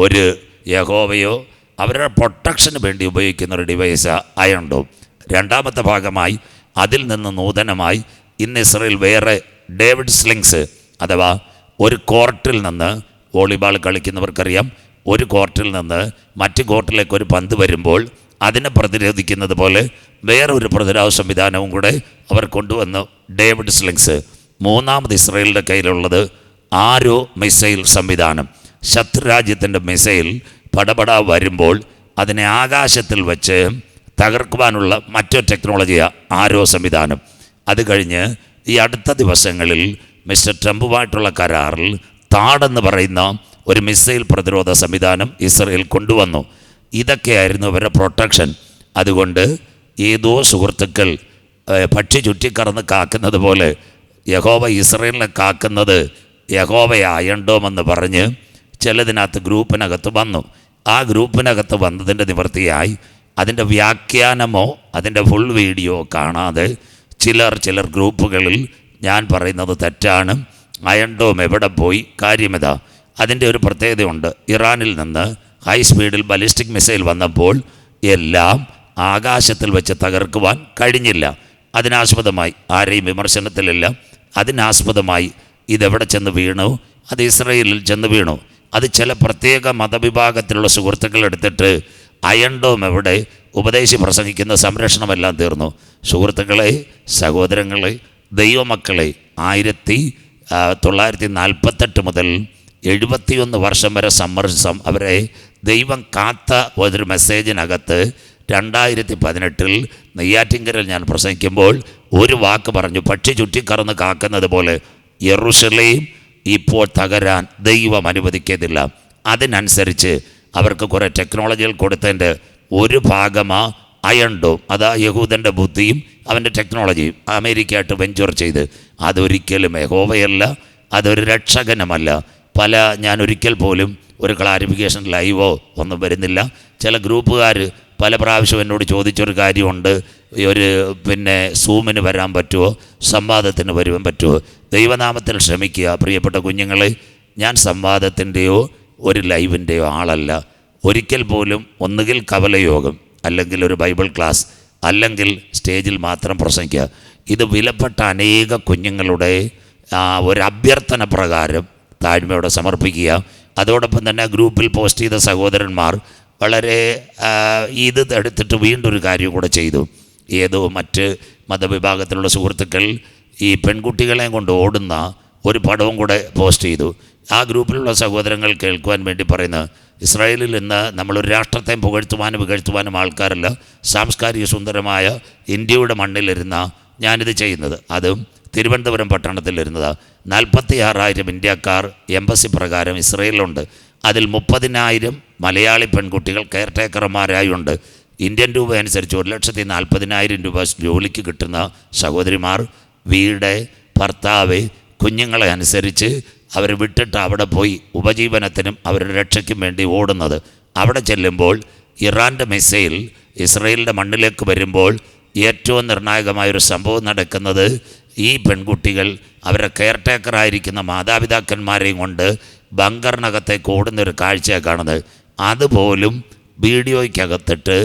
ഒരു യഹോവയോ അവരുടെ പ്രൊട്ടക്ഷന് വേണ്ടി ഉപയോഗിക്കുന്ന ഒരു ഡിവൈസാണ് അയൺ ഡോം. രണ്ടാമത്തെ ഭാഗമായി അതിൽ നിന്ന് നൂതനമായി ഇന്ന് ഇസ്രയേൽ വേറെ ഡേവിഡ് സ്ലിങ്സ്, അഥവാ ഒരു കോർട്ടിൽ നിന്ന്, വോളിബോൾ കളിക്കുന്നവർക്കറിയാം, ഒരു കോർട്ടിൽ നിന്ന് മറ്റ് കോർട്ടിലേക്ക് ഒരു പന്ത് വരുമ്പോൾ അതിനെ പ്രതിരോധിക്കുന്നത് പോലെ വേറൊരു പ്രതിരോധ സംവിധാനവും കൂടെ അവർ കൊണ്ടുവന്നു, ഡേവിഡ് സ്ലിങ്സ്. മൂന്നാമത് ഇസ്രയേലിൻ്റെ കയ്യിലുള്ളത് ആരോ മിസൈൽ സംവിധാനം. ശത്രുരാജ്യത്തിൻ്റെ മിസൈൽ പടപട വരുമ്പോൾ അതിനെ ആകാശത്തിൽ വെച്ച് തകർക്കുവാനുള്ള മറ്റൊരു ടെക്നോളജിയാണ് ആരോ സംവിധാനം. അത് കഴിഞ്ഞ് ഈ അടുത്ത ദിവസങ്ങളിൽ മിസ്റ്റർ ട്രംപുമായിട്ടുള്ള കരാറിൽ താടെന്ന് പറയുന്ന ഒരു മിസൈൽ പ്രതിരോധ സംവിധാനം ഇസ്രയേൽ കൊണ്ടുവന്നു. ഇതൊക്കെയായിരുന്നു അവരുടെ പ്രൊട്ടക്ഷൻ. അതുകൊണ്ട് ഏതോ സുഹൃത്തുക്കൾ പക്ഷി ചുറ്റിക്കറന്ന് കാക്കുന്നത് പോലെ യഹോവ ഇസ്രയേലിനെ കാക്കുന്നത് യഹോവയെ അയൺ ഡോം എന്ന് പറഞ്ഞ് ചിലതിനകത്ത് ഗ്രൂപ്പിനകത്ത് വന്നു. ആ ഗ്രൂപ്പിനകത്ത് വന്നതിൻ്റെ നിവൃത്തിയായി അതിൻ്റെ വ്യാഖ്യാനമോ അതിൻ്റെ ഫുൾ വീഡിയോ കാണാതെ ചിലർ ഗ്രൂപ്പുകളിൽ ഞാൻ പറയുന്നത് തെറ്റാണ്, അയൺ ഡോം എവിടെ പോയി, കാര്യമിതാ. അതിൻ്റെ ഒരു പ്രത്യേകതയുണ്ട്. ഇറാനിൽ നിന്ന് ഹൈ സ്പീഡിൽ ബലിസ്റ്റിക് മിസൈൽ വന്നപ്പോൾ എല്ലാം ആകാശത്തിൽ വെച്ച് തകർക്കുവാൻ കഴിഞ്ഞില്ല. അതിനാസ്പദമായി ആരെയും വിമർശനത്തിലില്ല. അതിനാസ്പദമായി ഇതെവിടെ ചെന്ന് വീണു? അത് ഇസ്രയേലിൽ ചെന്ന് വീണു. അത് ചില പ്രത്യേക മതവിഭാഗത്തിലുള്ള സുഹൃത്തുക്കൾ എടുത്തിട്ട് അയൺ ഡോം എവിടെ, ഉപദേശി പ്രസംഗിക്കുന്ന സംരക്ഷണമെല്ലാം തീർന്നു. സുഹൃത്തുക്കളെ, സഹോദരങ്ങളെ, ദൈവമക്കളെ, 1948 മുതൽ 71 വർഷം വരെ അവരെ ദൈവം കാത്ത ഒരു മെസ്സേജിനകത്ത് 2018 നെയ്യാറ്റിൻകരയിൽ ഞാൻ പ്രസംഗിക്കുമ്പോൾ ഒരു വാക്ക് പറഞ്ഞു, പക്ഷി ചുറ്റിക്കറന്ന് കാക്കുന്നത് പോലെ യെറൂശലേം ഇപ്പോൾ തകരാൻ ദൈവം അനുവദിക്കത്തില്ല. അതിനനുസരിച്ച് അവർക്ക് കുറേ ടെക്നോളജികൾ കൊടുത്തതിൻ്റെ ഒരു ഭാഗമാണ് അയൺ ഡോം. അതാ യഹൂദൻ്റെ ബുദ്ധിയും അവൻ്റെ ടെക്നോളജിയും അമേരിക്കയായിട്ട് വെഞ്ചർ ചെയ്ത്. അതൊരിക്കലും യഹോവയല്ല, അതൊരു രക്ഷകനുമല്ല. ഞാൻ ഒരിക്കൽ പോലും ഒരു ക്ലാരിഫിക്കേഷൻ ലൈവോ ഒന്നും വരുന്നില്ല. ചില ഗ്രൂപ്പുകാർ പല പ്രാവശ്യം എന്നോട് ചോദിച്ചൊരു കാര്യമുണ്ട്, സൂമിന് വരാൻ പറ്റുമോ, സംവാദത്തിന് വരുവാൻ പറ്റുമോ? ദൈവനാമത്തിൽ ശ്രമിക്കുക പ്രിയപ്പെട്ട കുഞ്ഞുങ്ങളെ. ഞാൻ സംവാദത്തിൻ്റെയോ ഒരു ലൈവിൻ്റെയോ ആളല്ല. ഒരിക്കൽ പോലും ഒന്നുകിൽ കവലയോഗം, അല്ലെങ്കിൽ ഒരു ബൈബിൾ ക്ലാസ്, അല്ലെങ്കിൽ സ്റ്റേജിൽ മാത്രം പ്രസംഗിക്കുക. ഇത് വിലപ്പെട്ട അനേക കുഞ്ഞുങ്ങളുടെ ഒരു അഭ്യർത്ഥന പ്രകാരം താഴ്മയോടെ സമർപ്പിക്കുക. അതോടൊപ്പം തന്നെ ഗ്രൂപ്പിൽ പോസ്റ്റ് ചെയ്ത സഹോദരന്മാർ വളരെ ഇത് എടുത്തിട്ട് വീണ്ടും ഒരു കാര്യം കൂടെ ചെയ്തു. ഏതോ മറ്റ് മതവിഭാഗത്തിലുള്ള സുഹൃത്തുക്കൾ ഈ പെൺകുട്ടികളെയും കൊണ്ട് ഓടുന്ന ഒരു പടവും കൂടെ പോസ്റ്റ് ചെയ്തു. ആ ഗ്രൂപ്പിലുള്ള സഹോദരങ്ങൾ കേൾക്കുവാൻ വേണ്ടി പറയുന്നത്, ഇസ്രായേലിൽ ഇന്ന് നമ്മളൊരു രാഷ്ട്രത്തെ പുകഴ്ത്തുവാനും ആൾക്കാരല്ല, സാംസ്കാരിക സുന്ദരമായ ഇന്ത്യയുടെ മണ്ണിലിരുന്ന ഞാനിത് ചെയ്യുന്നത്. അതും തിരുവനന്തപുരം പട്ടണത്തിലിരുന്നതാണ്. 46,000 ഇന്ത്യക്കാർ എംബസി പ്രകാരം ഇസ്രയേലിലുണ്ട്. അതിൽ 30,000 മലയാളി പെൺകുട്ടികൾ കെയർ ടേക്കർമാരായുണ്ട്. ഇന്ത്യൻ രൂപ അനുസരിച്ച് 1,40,000 രൂപ ജോലിക്ക് കിട്ടുന്ന സഹോദരിമാർ വീട്, ഭർത്താവ്, കുഞ്ഞുങ്ങളെ അനുസരിച്ച് അവർ വിട്ടിട്ട് അവിടെ പോയി ഉപജീവനത്തിനും അവരുടെ രക്ഷയ്ക്കും വേണ്ടി ഓടുന്നത്. അവിടെ ചെല്ലുമ്പോൾ ഇറാൻ്റെ മിസൈൽ ഇസ്രയേലിൻ്റെ മണ്ണിലേക്ക് വരുമ്പോൾ ഏറ്റവും നിർണായകമായൊരു സംഭവം നടക്കുന്നത്, ഈ പെൺകുട്ടികൾ അവരുടെ കെയർ ടേക്കറായിരിക്കുന്ന മാതാപിതാക്കന്മാരെയും കൊണ്ട് ബങ്കറിനകത്തേക്ക് ഓടുന്നൊരു കാഴ്ചയാണ് കാണുന്നത്. അതുപോലും വീഡിയോയ്ക്കകത്തിട്ട്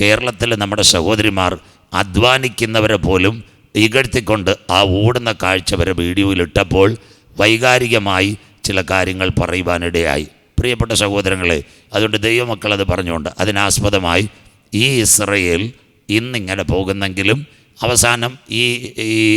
കേരളത്തിലെ നമ്മുടെ സഹോദരിമാർ അധ്വാനിക്കുന്നവരെ പോലും ഇകഴ്ത്തിക്കൊണ്ട് ആ ഓടുന്ന കാഴ്ച വരെ വീഡിയോയിലിട്ടപ്പോൾ വൈകാരികമായി ചില കാര്യങ്ങൾ പറയുവാനിടയായി. പ്രിയപ്പെട്ട സഹോദരങ്ങളെ, അതുകൊണ്ട് ദൈവമക്കൾ അത് പറഞ്ഞുകൊണ്ട് അതിനാസ്പദമായി ഈ ഇസ്രയേൽ ഇന്നിങ്ങനെ പോകുന്നെങ്കിലും അവസാനം ഈ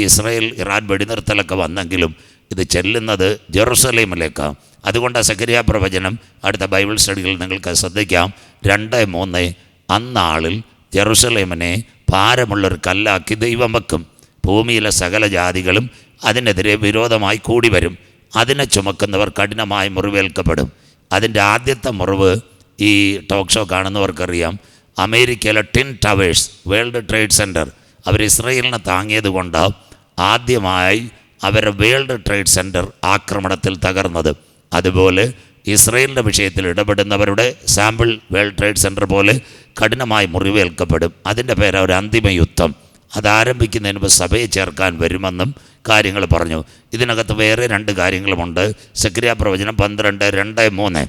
ഇസ്രയേൽ ഇറാൻ വെടിനിർത്തലൊക്കെ വന്നെങ്കിലും ഇത് ചെല്ലുന്നത് ജെറുസലേമിലേക്കാണ്. അതുകൊണ്ട് സഖരിയ പ്രവചനം അടുത്ത ബൈബിൾ സ്റ്റഡികളിൽ നിങ്ങൾക്ക് ശ്രദ്ധിക്കാം. 2:3 അന്നാളിൽ ജെറുസലേമിനെ ഭാരമുള്ളൊരു കല്ലാക്കി ദൈവം വെക്കും. ഭൂമിയിലെ സകല ജാതികളും അതിനെതിരെ വിരോധമായി കൂടി വരും. അതിനെ ചുമക്കുന്നവർ കഠിനമായി മുറിവേൽക്കപ്പെടും. അതിൻ്റെ ആദ്യത്തെ മുറിവ് ഈ ടോക്ക് ഷോ കാണുന്നവർക്കറിയാം. അമേരിക്കയിലെ twin towers, world trade centre, അവർ ഇസ്രയേലിനെ താങ്ങിയത് കൊണ്ട് ആദ്യമായി അവരുടെ വേൾഡ് ട്രേഡ് സെൻറ്റർ ആക്രമണത്തിൽ തകർന്നത്. അതുപോലെ ഇസ്രയേലിൻ്റെ വിഷയത്തിൽ ഇടപെടുന്നവരുടെ സാമ്പിൾ വേൾഡ് ട്രേഡ് സെൻറ്റർ പോലെ കഠിനമായി മുറിവേൽക്കപ്പെടും. അതിൻ്റെ പേര് ഒരു അന്തിമ യുദ്ധം. അതാരംഭിക്കുന്നതിന് മുമ്പ് സഭയെ ചേർക്കാൻ വരുമെന്നും കാര്യങ്ങൾ പറഞ്ഞു. ഇതിനകത്ത് വേറെ 2 കാര്യങ്ങളുമുണ്ട്. സെക്കരിയ പ്രവചനം 12:2-3.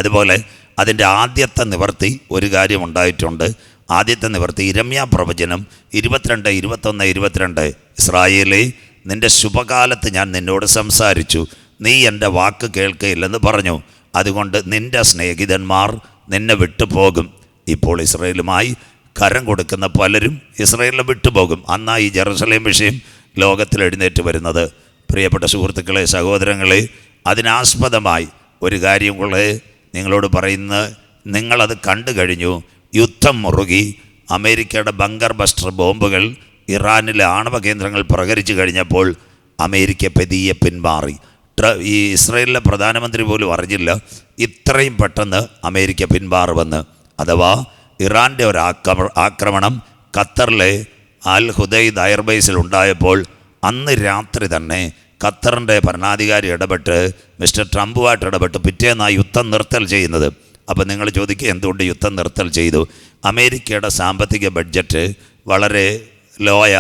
അതുപോലെ അതിൻ്റെ ആദ്യത്തെ നിവർത്തി ഒരു കാര്യമുണ്ടായിട്ടുണ്ട്. ആദ്യത്തെ നിവർത്തി യിരെമ്യാ പ്രവചനം 22:21-22. ഇസ്രായേലേ, നിൻ്റെ ശുഭകാലത്ത് ഞാൻ നിന്നോട് സംസാരിച്ചു, നീ എൻ്റെ വാക്ക് കേൾക്കയില്ലെന്ന് പറഞ്ഞു. അതുകൊണ്ട് നിൻ്റെ സ്നേഹിതന്മാർ നിന്നെ വിട്ടുപോകും. ഇപ്പോൾ ഇസ്രായേലുമായി കരം കൊടുക്കുന്ന പലരും ഇസ്രായേലിനെ വിട്ടുപോകും. അന്നാ ഈ ജെറുസലേം വിഷയം ലോകത്തിൽ എഴുന്നേറ്റ് വരുന്നത്. പ്രിയപ്പെട്ട സുഹൃത്തുക്കളെ, സഹോദരങ്ങളെ, അതിനാസ്പദമായി ഒരു കാര്യം കൂടെ നിങ്ങളോട് പറയുന്നത്, നിങ്ങളത് കണ്ടു കഴിഞ്ഞു. യുദ്ധം മുറുകി അമേരിക്കയുടെ ബങ്കർ ബസ്റ്റർ ബോംബുകൾ ഇറാനിലെ ആണവ കേന്ദ്രങ്ങൾ പ്രഹരിച്ചു കഴിഞ്ഞപ്പോൾ അമേരിക്ക പതിയെ പിന്മാറി. ഈ ഇസ്രായേലിലെ പ്രധാനമന്ത്രി പോലും അറിഞ്ഞില്ല ഇത്രയും പെട്ടെന്ന് അമേരിക്ക പിന്മാറുമെന്ന്. അഥവാ ഇറാൻ്റെ ഒരു ആക്രമണം ഖത്തറിലെ അൽ ഹുദൈദ് എയർബേസിൽ ഉണ്ടായപ്പോൾ അന്ന് രാത്രി തന്നെ ഖത്തറിൻ്റെ ഭരണാധികാരി ഇടപെട്ട് മിസ്റ്റർ ട്രംപുമായിട്ട് ഇടപെട്ട് പിറ്റേന്നാണ് യുദ്ധം നിർത്തൽ ചെയ്യുന്നത്. അപ്പോൾ നിങ്ങൾ ചോദിക്കുക, എന്തുകൊണ്ട് യുദ്ധം നിർത്തൽ ചെയ്തു? അമേരിക്കയുടെ സാമ്പത്തിക ബഡ്ജറ്റ് വളരെ ലോയ,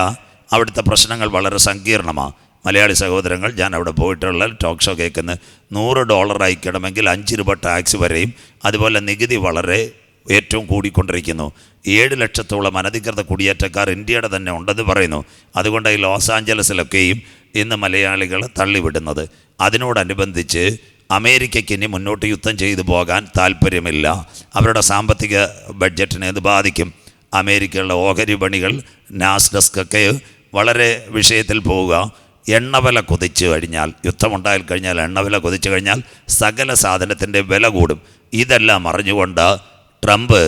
അവിടുത്തെ പ്രശ്നങ്ങൾ വളരെ സങ്കീർണമാണ്. മലയാളി സഹോദരങ്ങൾ, ഞാൻ അവിടെ പോയിട്ടുള്ള ടോക്ക് ഷോ കേൾക്കുന്നത് $100 അയക്കണമെങ്കിൽ 5 രൂപ ടാക്സ് വരെയും, അതുപോലെ നികുതി വളരെ ഏറ്റവും കൂടിക്കൊണ്ടിരിക്കുന്നു. 7 ലക്ഷത്തോളം അനധികൃത കുടിയേറ്റക്കാർ ഇന്ത്യയുടെ തന്നെ ഉണ്ടെന്ന് പറയുന്നു. അതുകൊണ്ട് ഈ ലോസ് ആഞ്ചലസിലൊക്കെയും ഇന്ന് മലയാളികൾ തള്ളിവിടുന്നത്. അതിനോടനുബന്ധിച്ച് അമേരിക്കയ്ക്ക് ഇനി മുന്നോട്ട് യുദ്ധം ചെയ്തു പോകാൻ താല്പര്യമില്ല. അവരുടെ സാമ്പത്തിക ബഡ്ജറ്റിനെ ഇത് ബാധിക്കും. അമേരിക്കയുടെ ഓഹരി പണികൾ നാസ്ഡസ്കൊക്കെ വളരെ വിഷയത്തിൽ പോവുക. എണ്ണവില കുതിച്ചു കഴിഞ്ഞാൽ, യുദ്ധമുണ്ടായി കഴിഞ്ഞാൽ, എണ്ണവില കുതിച്ചു കഴിഞ്ഞാൽ സകല സാധനത്തിൻ്റെ വില കൂടും. ഇതെല്ലാം അറിഞ്ഞുകൊണ്ട് ട്രംപ്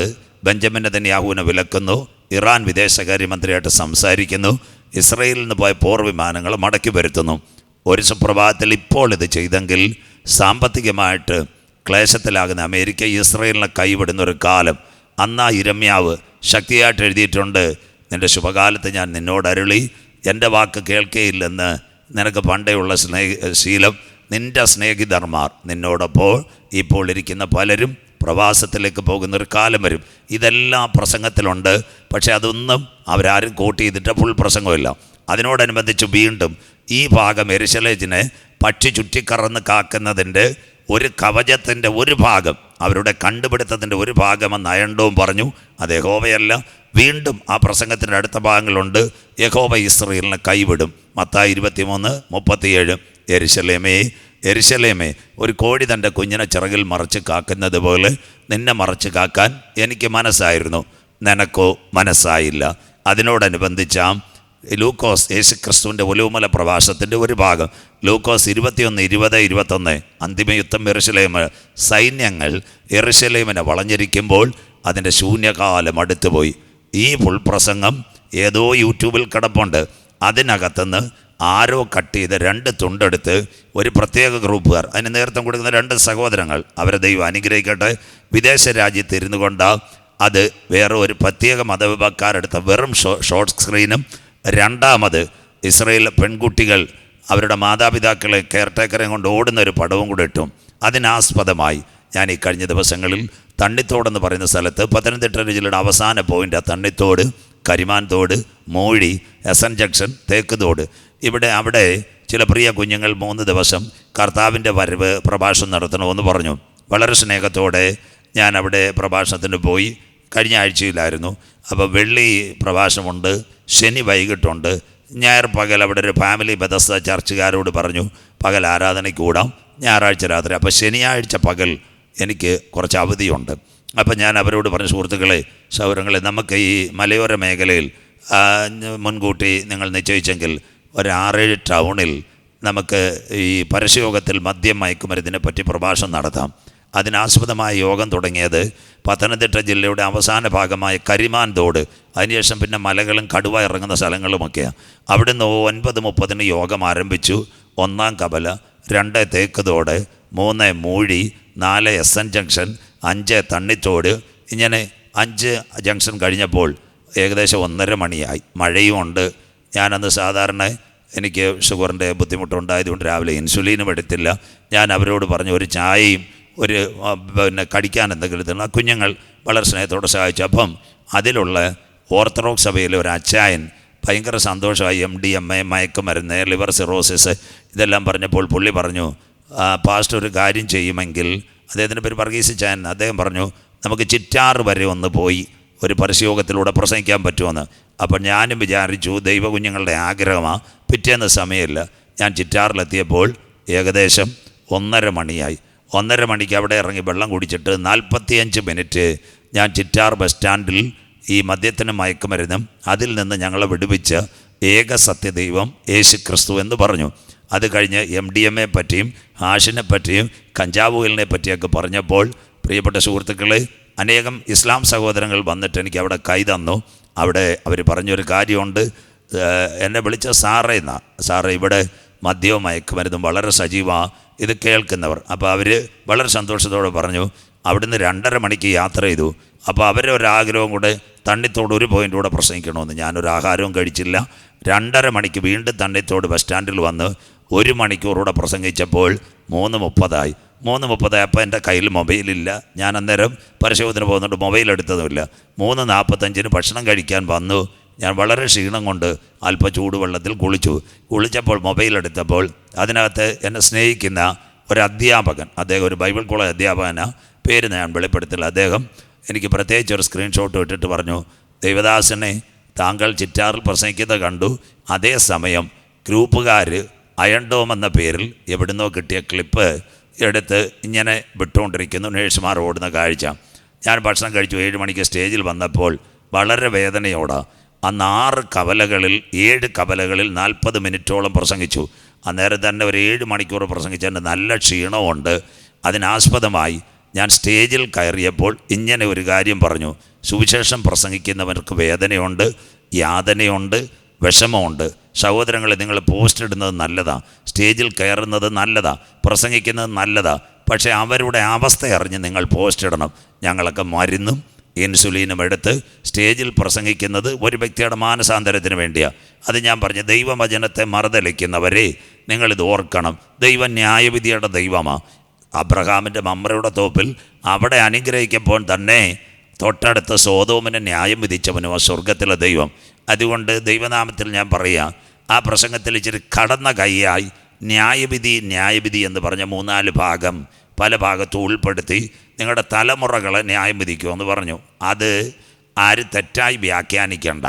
ബെഞ്ചമിൻ നെതന്യാഹുവിനെ വിലക്കുന്നു. ഇറാൻ വിദേശകാര്യമന്ത്രിയായിട്ട് സംസാരിക്കുന്നു. ഇസ്രയേലിൽ നിന്ന് പോയ പോർ വിമാനങ്ങൾ മടക്കി വരുത്തുന്നു. ഒരു സുപ്രഭാതത്തിൽ ഇപ്പോൾ ഇത് ചെയ്തെങ്കിൽ സാമ്പത്തികമായിട്ട് ക്ലേശത്തിലാകുന്ന അമേരിക്ക ഇസ്രയേലിനെ കൈവിടുന്നൊരു കാലം. അന്നാ യിരെമ്യാവ് ശക്തിയായിട്ട് എഴുതിയിട്ടുണ്ട്, നിൻ്റെ ശുഭകാലത്ത് ഞാൻ നിന്നോട് അരുളി, എൻ്റെ വാക്ക് കേൾക്കുകയില്ലെന്ന് നിനക്ക് പണ്ടേയുള്ള ശീലം. നിൻ്റെ സ്നേഹിതന്മാർ നിന്നോടൊപ്പോൾ ഇപ്പോൾ ഇരിക്കുന്ന പലരും പ്രവാസത്തിലേക്ക് പോകുന്നൊരു കാലം വരും. ഇതെല്ലാം പ്രസംഗത്തിലുണ്ട്. പക്ഷേ അതൊന്നും അവരാരും കോട്ട് ചെയ്തിട്ട് ഫുൾ പ്രസംഗമില്ല. അതിനോടനുബന്ധിച്ച് വീണ്ടും ഈ ഭാഗം യെരുശലേമിനെ പക്ഷി ചുറ്റിക്കറന്ന് കാക്കുന്നതിൻ്റെ ഒരു കവചത്തിൻ്റെ ഒരു ഭാഗം, അവരുടെ കണ്ടുപിടുത്തത്തിൻ്റെ ഒരു ഭാഗമെന്ന് അയണ്ടവും പറഞ്ഞു. അത് യഹോവയല്ല. വീണ്ടും ആ പ്രസംഗത്തിൻ്റെ അടുത്ത ഭാഗങ്ങളുണ്ട്. യഹോവ ഇസ്രായേലിനെ കൈവിടും. മത്തായി 23:37. യെരുശലേമേ, യെരുശലേമേ, ഒരു കോഴി തൻ്റെ കുഞ്ഞിനെ ചിറകിൽ മറച്ച് കാക്കുന്നത് പോലെ നിന്നെ മറച്ച് കാക്കാൻ എനിക്ക് മനസ്സായിരുന്നു, നിനക്കോ മനസ്സായില്ല. അതിനോടനുബന്ധിച്ചാം ലൂക്കോസ് യേശുക്രിസ്തുവിൻ്റെ ഒലിവുമല പ്രഭാഷണത്തിൻ്റെ ഒരു ഭാഗം, ലൂക്കോസ് 21:20-21. അന്തിമയുദ്ധം യെരുശലേം, സൈന്യങ്ങൾ യെരുശലേമിനെ വളഞ്ഞിരിക്കുമ്പോൾ അതിൻ്റെ ശൂന്യകാലം അടുത്തുപോയി. ഈ ഫുൾ പ്രസംഗം ഏതോ യൂട്യൂബിൽ കിടപ്പുണ്ട്. അതിനകത്തുനിന്ന് ആരോ കട്ട് ചെയ്ത് 2 തുണ്ടെടുത്ത് ഒരു പ്രത്യേക ഗ്രൂപ്പുകാർ, അതിന് നേതൃത്വം കൊടുക്കുന്ന 2 സഹോദരങ്ങൾ, അവരെ ദൈവം അനുഗ്രഹിക്കട്ടെ, വിദേശ രാജ്യത്ത് ഇരുന്നു കൊണ്ട് അത് വേറെ ഒരു പ്രത്യേക മതവിഭാഗക്കാരെടുത്ത വെറും ഷോർട്ട് സ്ക്രീനും, രണ്ടാമത് ഇസ്രായേൽ പെൺകുട്ടികൾ അവരുടെ മാതാപിതാക്കളെ കെയർടേക്കറെ കൊണ്ട് ഓടുന്നൊരു പടവും കൂടെ ഇട്ടും. അതിനാസ്പദമായി ഞാൻ ഈ കഴിഞ്ഞ ദിവസങ്ങളിൽ തണ്ണിത്തോടെന്ന് പറയുന്ന സ്ഥലത്ത്, പത്തനംതിട്ട ജില്ലയുടെ അവസാന പോയിൻ്റ് തണ്ണിത്തോട്, കരിമാൻ തോട്, മൂഴി, എസൻ ജംഗ്ഷൻ, തേക്ക് തോട്, അവിടെ ചില പ്രിയ കുഞ്ഞുങ്ങൾ 3 ദിവസം കർത്താവിൻ്റെ വരവ് പ്രഭാഷണം നടത്തണമെന്ന് പറഞ്ഞു. വളരെ സ്നേഹത്തോടെ ഞാൻ അവിടെ പ്രഭാഷണത്തിന് പോയി. കഴിഞ്ഞ ആഴ്ചയിലായിരുന്നു. അപ്പോൾ വെള്ളി പ്രഭാഷണമുണ്ട്, ശനി വൈകിട്ടുണ്ട്, ഞായർ പകൽ അവിടെ ഒരു ഫാമിലി ബെതസ്ത ചർച്ചുകാരോട് പറഞ്ഞു പകൽ ആരാധനയ്ക്ക് കൂടാം, ഞായറാഴ്ച രാത്രി. അപ്പോൾ ശനിയാഴ്ച പകൽ എനിക്ക് കുറച്ച് അവധിയുണ്ട്. അപ്പം ഞാൻ അവരോട് പറഞ്ഞു, സുഹൃത്തുക്കളെ, സൗരങ്ങളെ, നമുക്ക് ഈ മലയോര മേഖലയിൽ മുൻകൂട്ടി നിങ്ങൾ നിശ്ചയിച്ചെങ്കിൽ ഒരു 6-7 ടൗണിൽ നമുക്ക് ഈ പരസ്യയോഗത്തിൽ മദ്യം മയക്കുമരുന്നിനെ പറ്റി പ്രഭാഷണം നടത്താം. അതിനാസ്പദമായ യോഗം തുടങ്ങിയത് പത്തനംതിട്ട ജില്ലയുടെ അവസാന ഭാഗമായ കരിമാൻ തോട്, അതിനുശേഷം പിന്നെ മലകളും കടുവ ഇറങ്ങുന്ന സ്ഥലങ്ങളുമൊക്കെയാണ്. അവിടുന്ന് 9:30 യോഗം ആരംഭിച്ചു. 1 കവല, 2 തേക്ക് തോട്, 3 മൂഴി, 4 എസൻ ജംഗ്ഷൻ, 5 തണ്ണിത്തോട്. ഇങ്ങനെ 5 ജംഗ്ഷൻ കഴിഞ്ഞപ്പോൾ ഏകദേശം 1:30 മണിയായി. മഴയും ഉണ്ട്. ഞാനന്ന് സാധാരണ എനിക്ക് ഷുഗറിൻ്റെ ബുദ്ധിമുട്ടുണ്ടായതുകൊണ്ട് രാവിലെ ഇൻസുലിനും എടുത്തില്ല. ഞാൻ അവരോട് പറഞ്ഞു ഒരു ചായയും ഒരു കടിക്കാൻ എന്തെങ്കിലും തരണം. കുഞ്ഞുങ്ങൾ വളരെ സ്നേഹത്തോടെ സഹായിച്ചു. അപ്പം അതിലുള്ള ഓർത്തഡോക്സ് സഭയിലെ ഒരു അച്ചായൻ ഭയങ്കര സന്തോഷമായി. MDMA, മയക്കുമരുന്ന്, ലിവർ സിറോസിസ് ഇതെല്ലാം പറഞ്ഞപ്പോൾ പുള്ളി പറഞ്ഞു, പാസ്റ്റർ ഒരു കാര്യം ചെയ്യുമെങ്കിൽ, അദ്ദേഹത്തിൻ്റെ പേര് വർഗീസ് ചാൻ, അദ്ദേഹം പറഞ്ഞു നമുക്ക് ചിറ്റാറ് വരെ ഒന്ന് പോയി ഒരു പരസ്യയോഗത്തിലൂടെ പ്രസംഗിക്കാൻ പറ്റുമെന്ന്. അപ്പോൾ ഞാനും വിചാരിച്ചു ദൈവകുഞ്ഞുങ്ങളുടെ ആഗ്രഹമാണ്. പിറ്റേന്ന് സമയമില്ല. ഞാൻ ചിറ്റാറിലെത്തിയപ്പോൾ ഏകദേശം 1:30 മണിയായി. 1:30 മണിക്ക് അവിടെ ഇറങ്ങി വെള്ളം കുടിച്ചിട്ട് 45 മിനിറ്റ് ഞാൻ ചിറ്റാർ ബസ് സ്റ്റാൻഡിൽ ഈ മദ്യത്തിനും മയക്കുമരുന്നും അതിൽ നിന്ന് ഞങ്ങളെ വിടുവിച്ച ഏക സത്യദൈവം യേശു ക്രിസ്തു എന്ന് പറഞ്ഞു. അത് കഴിഞ്ഞ് MDMA പറ്റിയും ഹാഷിനെ പറ്റിയും കഞ്ചാവുകളിനെ പറ്റിയൊക്കെ പറഞ്ഞപ്പോൾ പ്രിയപ്പെട്ട സുഹൃത്തുക്കളെ, അനേകം ഇസ്ലാം സഹോദരങ്ങൾ വന്നിട്ട് എനിക്ക് അവിടെ കൈ തന്നു. അവിടെ അവർ പറഞ്ഞൊരു കാര്യമുണ്ട്. എന്നെ വിളിച്ച സാറേ എന്നാ, സാറേ ഇവിടെ മദ്യവും മയക്കുമരുന്നും വളരെ സജീവമാണ് ഇത് കേൾക്കുന്നവർ. അപ്പോൾ അവർ വളരെ സന്തോഷത്തോടെ പറഞ്ഞു അവിടുന്ന് 2:30 മണിക്ക് യാത്ര ചെയ്തു. അപ്പോൾ അവരുടെ ഒരാഗ്രഹം കൂടെ തണ്ണിത്തോട് ഒരു പോയിൻ്റ് കൂടെ പ്രസംഗിക്കണമെന്ന്. ഞാനൊരു ആഹാരവും കഴിച്ചില്ല. 2:30 മണിക്ക് വീണ്ടും തണ്ണിത്തോട് ബസ് സ്റ്റാൻഡിൽ വന്ന് 1 മണിക്കൂറൂടെ പ്രസംഗിച്ചപ്പോൾ 3:30 അപ്പോൾ എൻ്റെ കയ്യിൽ മൊബൈലില്ല. ഞാൻ അന്നേരം പരിശോധന പോകുന്നുണ്ട്, മൊബൈൽ എടുത്തതുമില്ല. 3:45 ഭക്ഷണം കഴിക്കാൻ വന്നു. ഞാൻ വളരെ ക്ഷീണം കൊണ്ട് അല്പം ചൂടുവെള്ളത്തിൽ കുളിച്ചപ്പോൾ മൊബൈൽ എടുത്തപ്പോൾ അതിനകത്ത് എന്നെ സ്നേഹിക്കുന്ന ഒരു അധ്യാപകൻ, അദ്ദേഹം ഒരു ബൈബിൾ കോളേജ് അധ്യാപകനാണ്, പേര് ഞാൻ വെളിപ്പെടുത്തില്ല. അദ്ദേഹം എനിക്ക് പ്രത്യേകിച്ച് ഒരു സ്ക്രീൻഷോട്ട് ഇട്ടിട്ട് പറഞ്ഞു, ദേവദാസനെ താങ്കൾ ചിറ്റാറിൽ പ്രസംഗിക്കുന്നത് കണ്ടു. അതേസമയം ഗ്രൂപ്പുകാർ അയൺ ഡോം എന്ന പേരിൽ എവിടുന്നോ കിട്ടിയ ക്ലിപ്പ് എടുത്ത് ഇങ്ങനെ വിട്ടുകൊണ്ടിരിക്കുന്നു, നേഴ്സുമാർ ഓടുന്ന കാഴ്ച. ഞാൻ ഭക്ഷണം കഴിച്ചു. 7 മണിക്ക് സ്റ്റേജിൽ വന്നപ്പോൾ വളരെ വേദനയോടെ അന്ന് 6 കവലകളിൽ 7 കവലകളിൽ 40 മിനിറ്റോളം പ്രസംഗിച്ചു. അന്നേരം തന്നെ ഒരു 7 മണിക്കൂർ പ്രസംഗിച്ചതിൻ്റെ നല്ല ക്ഷീണമുണ്ട്. അതിനാസ്പദമായി ഞാൻ സ്റ്റേജിൽ കയറിയപ്പോൾ ഇങ്ങനെ ഒരു കാര്യം പറഞ്ഞു, സുവിശേഷം പ്രസംഗിക്കുന്നവർക്ക് വേദനയുണ്ട്, യാതനയുണ്ട്, വിഷമമുണ്ട്. സഹോദരങ്ങളെ, നിങ്ങൾ പോസ്റ്റ് ഇടുന്നത് നല്ലതാണ്, സ്റ്റേജിൽ കയറുന്നത് നല്ലതാണ്, പ്രസംഗിക്കുന്നത് നല്ലതാണ്. പക്ഷേ അവരുടെ അവസ്ഥ അറിഞ്ഞ് നിങ്ങൾ പോസ്റ്റ് ഇടണം. ഞങ്ങളൊക്കെ മരുന്നും ഇൻസുലിനും എടുത്ത് സ്റ്റേജിൽ പ്രസംഗിക്കുന്നത് ഒരു വ്യക്തിയുടെ മാനസാന്തരത്തിന് വേണ്ടിയാണ്. അത് ഞാൻ പറഞ്ഞു, ദൈവവചനത്തെ മറുതലിക്കുന്നവരെ നിങ്ങളിത് ഓർക്കണം. ദൈവം ന്യായവിധിയുടെ ദൈവമാണ്. അബ്രഹാമിൻ്റെ മമ്രയുടെ തോപ്പിൽ അവിടെ അനുഗ്രഹിക്കുമ്പോൾ തന്നെ തൊട്ടടുത്ത് സോദോമിനെ ന്യായം വിധിച്ചവനും സ്വർഗത്തിലെ ദൈവം. അതുകൊണ്ട് ദൈവനാമത്തിൽ ഞാൻ പറയാം, ആ പ്രസംഗത്തിൽ ഇച്ചിരി കടന്ന കൈയായി ന്യായവിധി എന്ന് പറഞ്ഞ 3-4 ഭാഗം പല ഭാഗത്തും ഉൾപ്പെടുത്തി നിങ്ങളുടെ തലമുറകളെ ന്യായം വിധിക്കുമെന്ന് പറഞ്ഞു. അത് ആരും തെറ്റായി വ്യാഖ്യാനിക്കേണ്ട.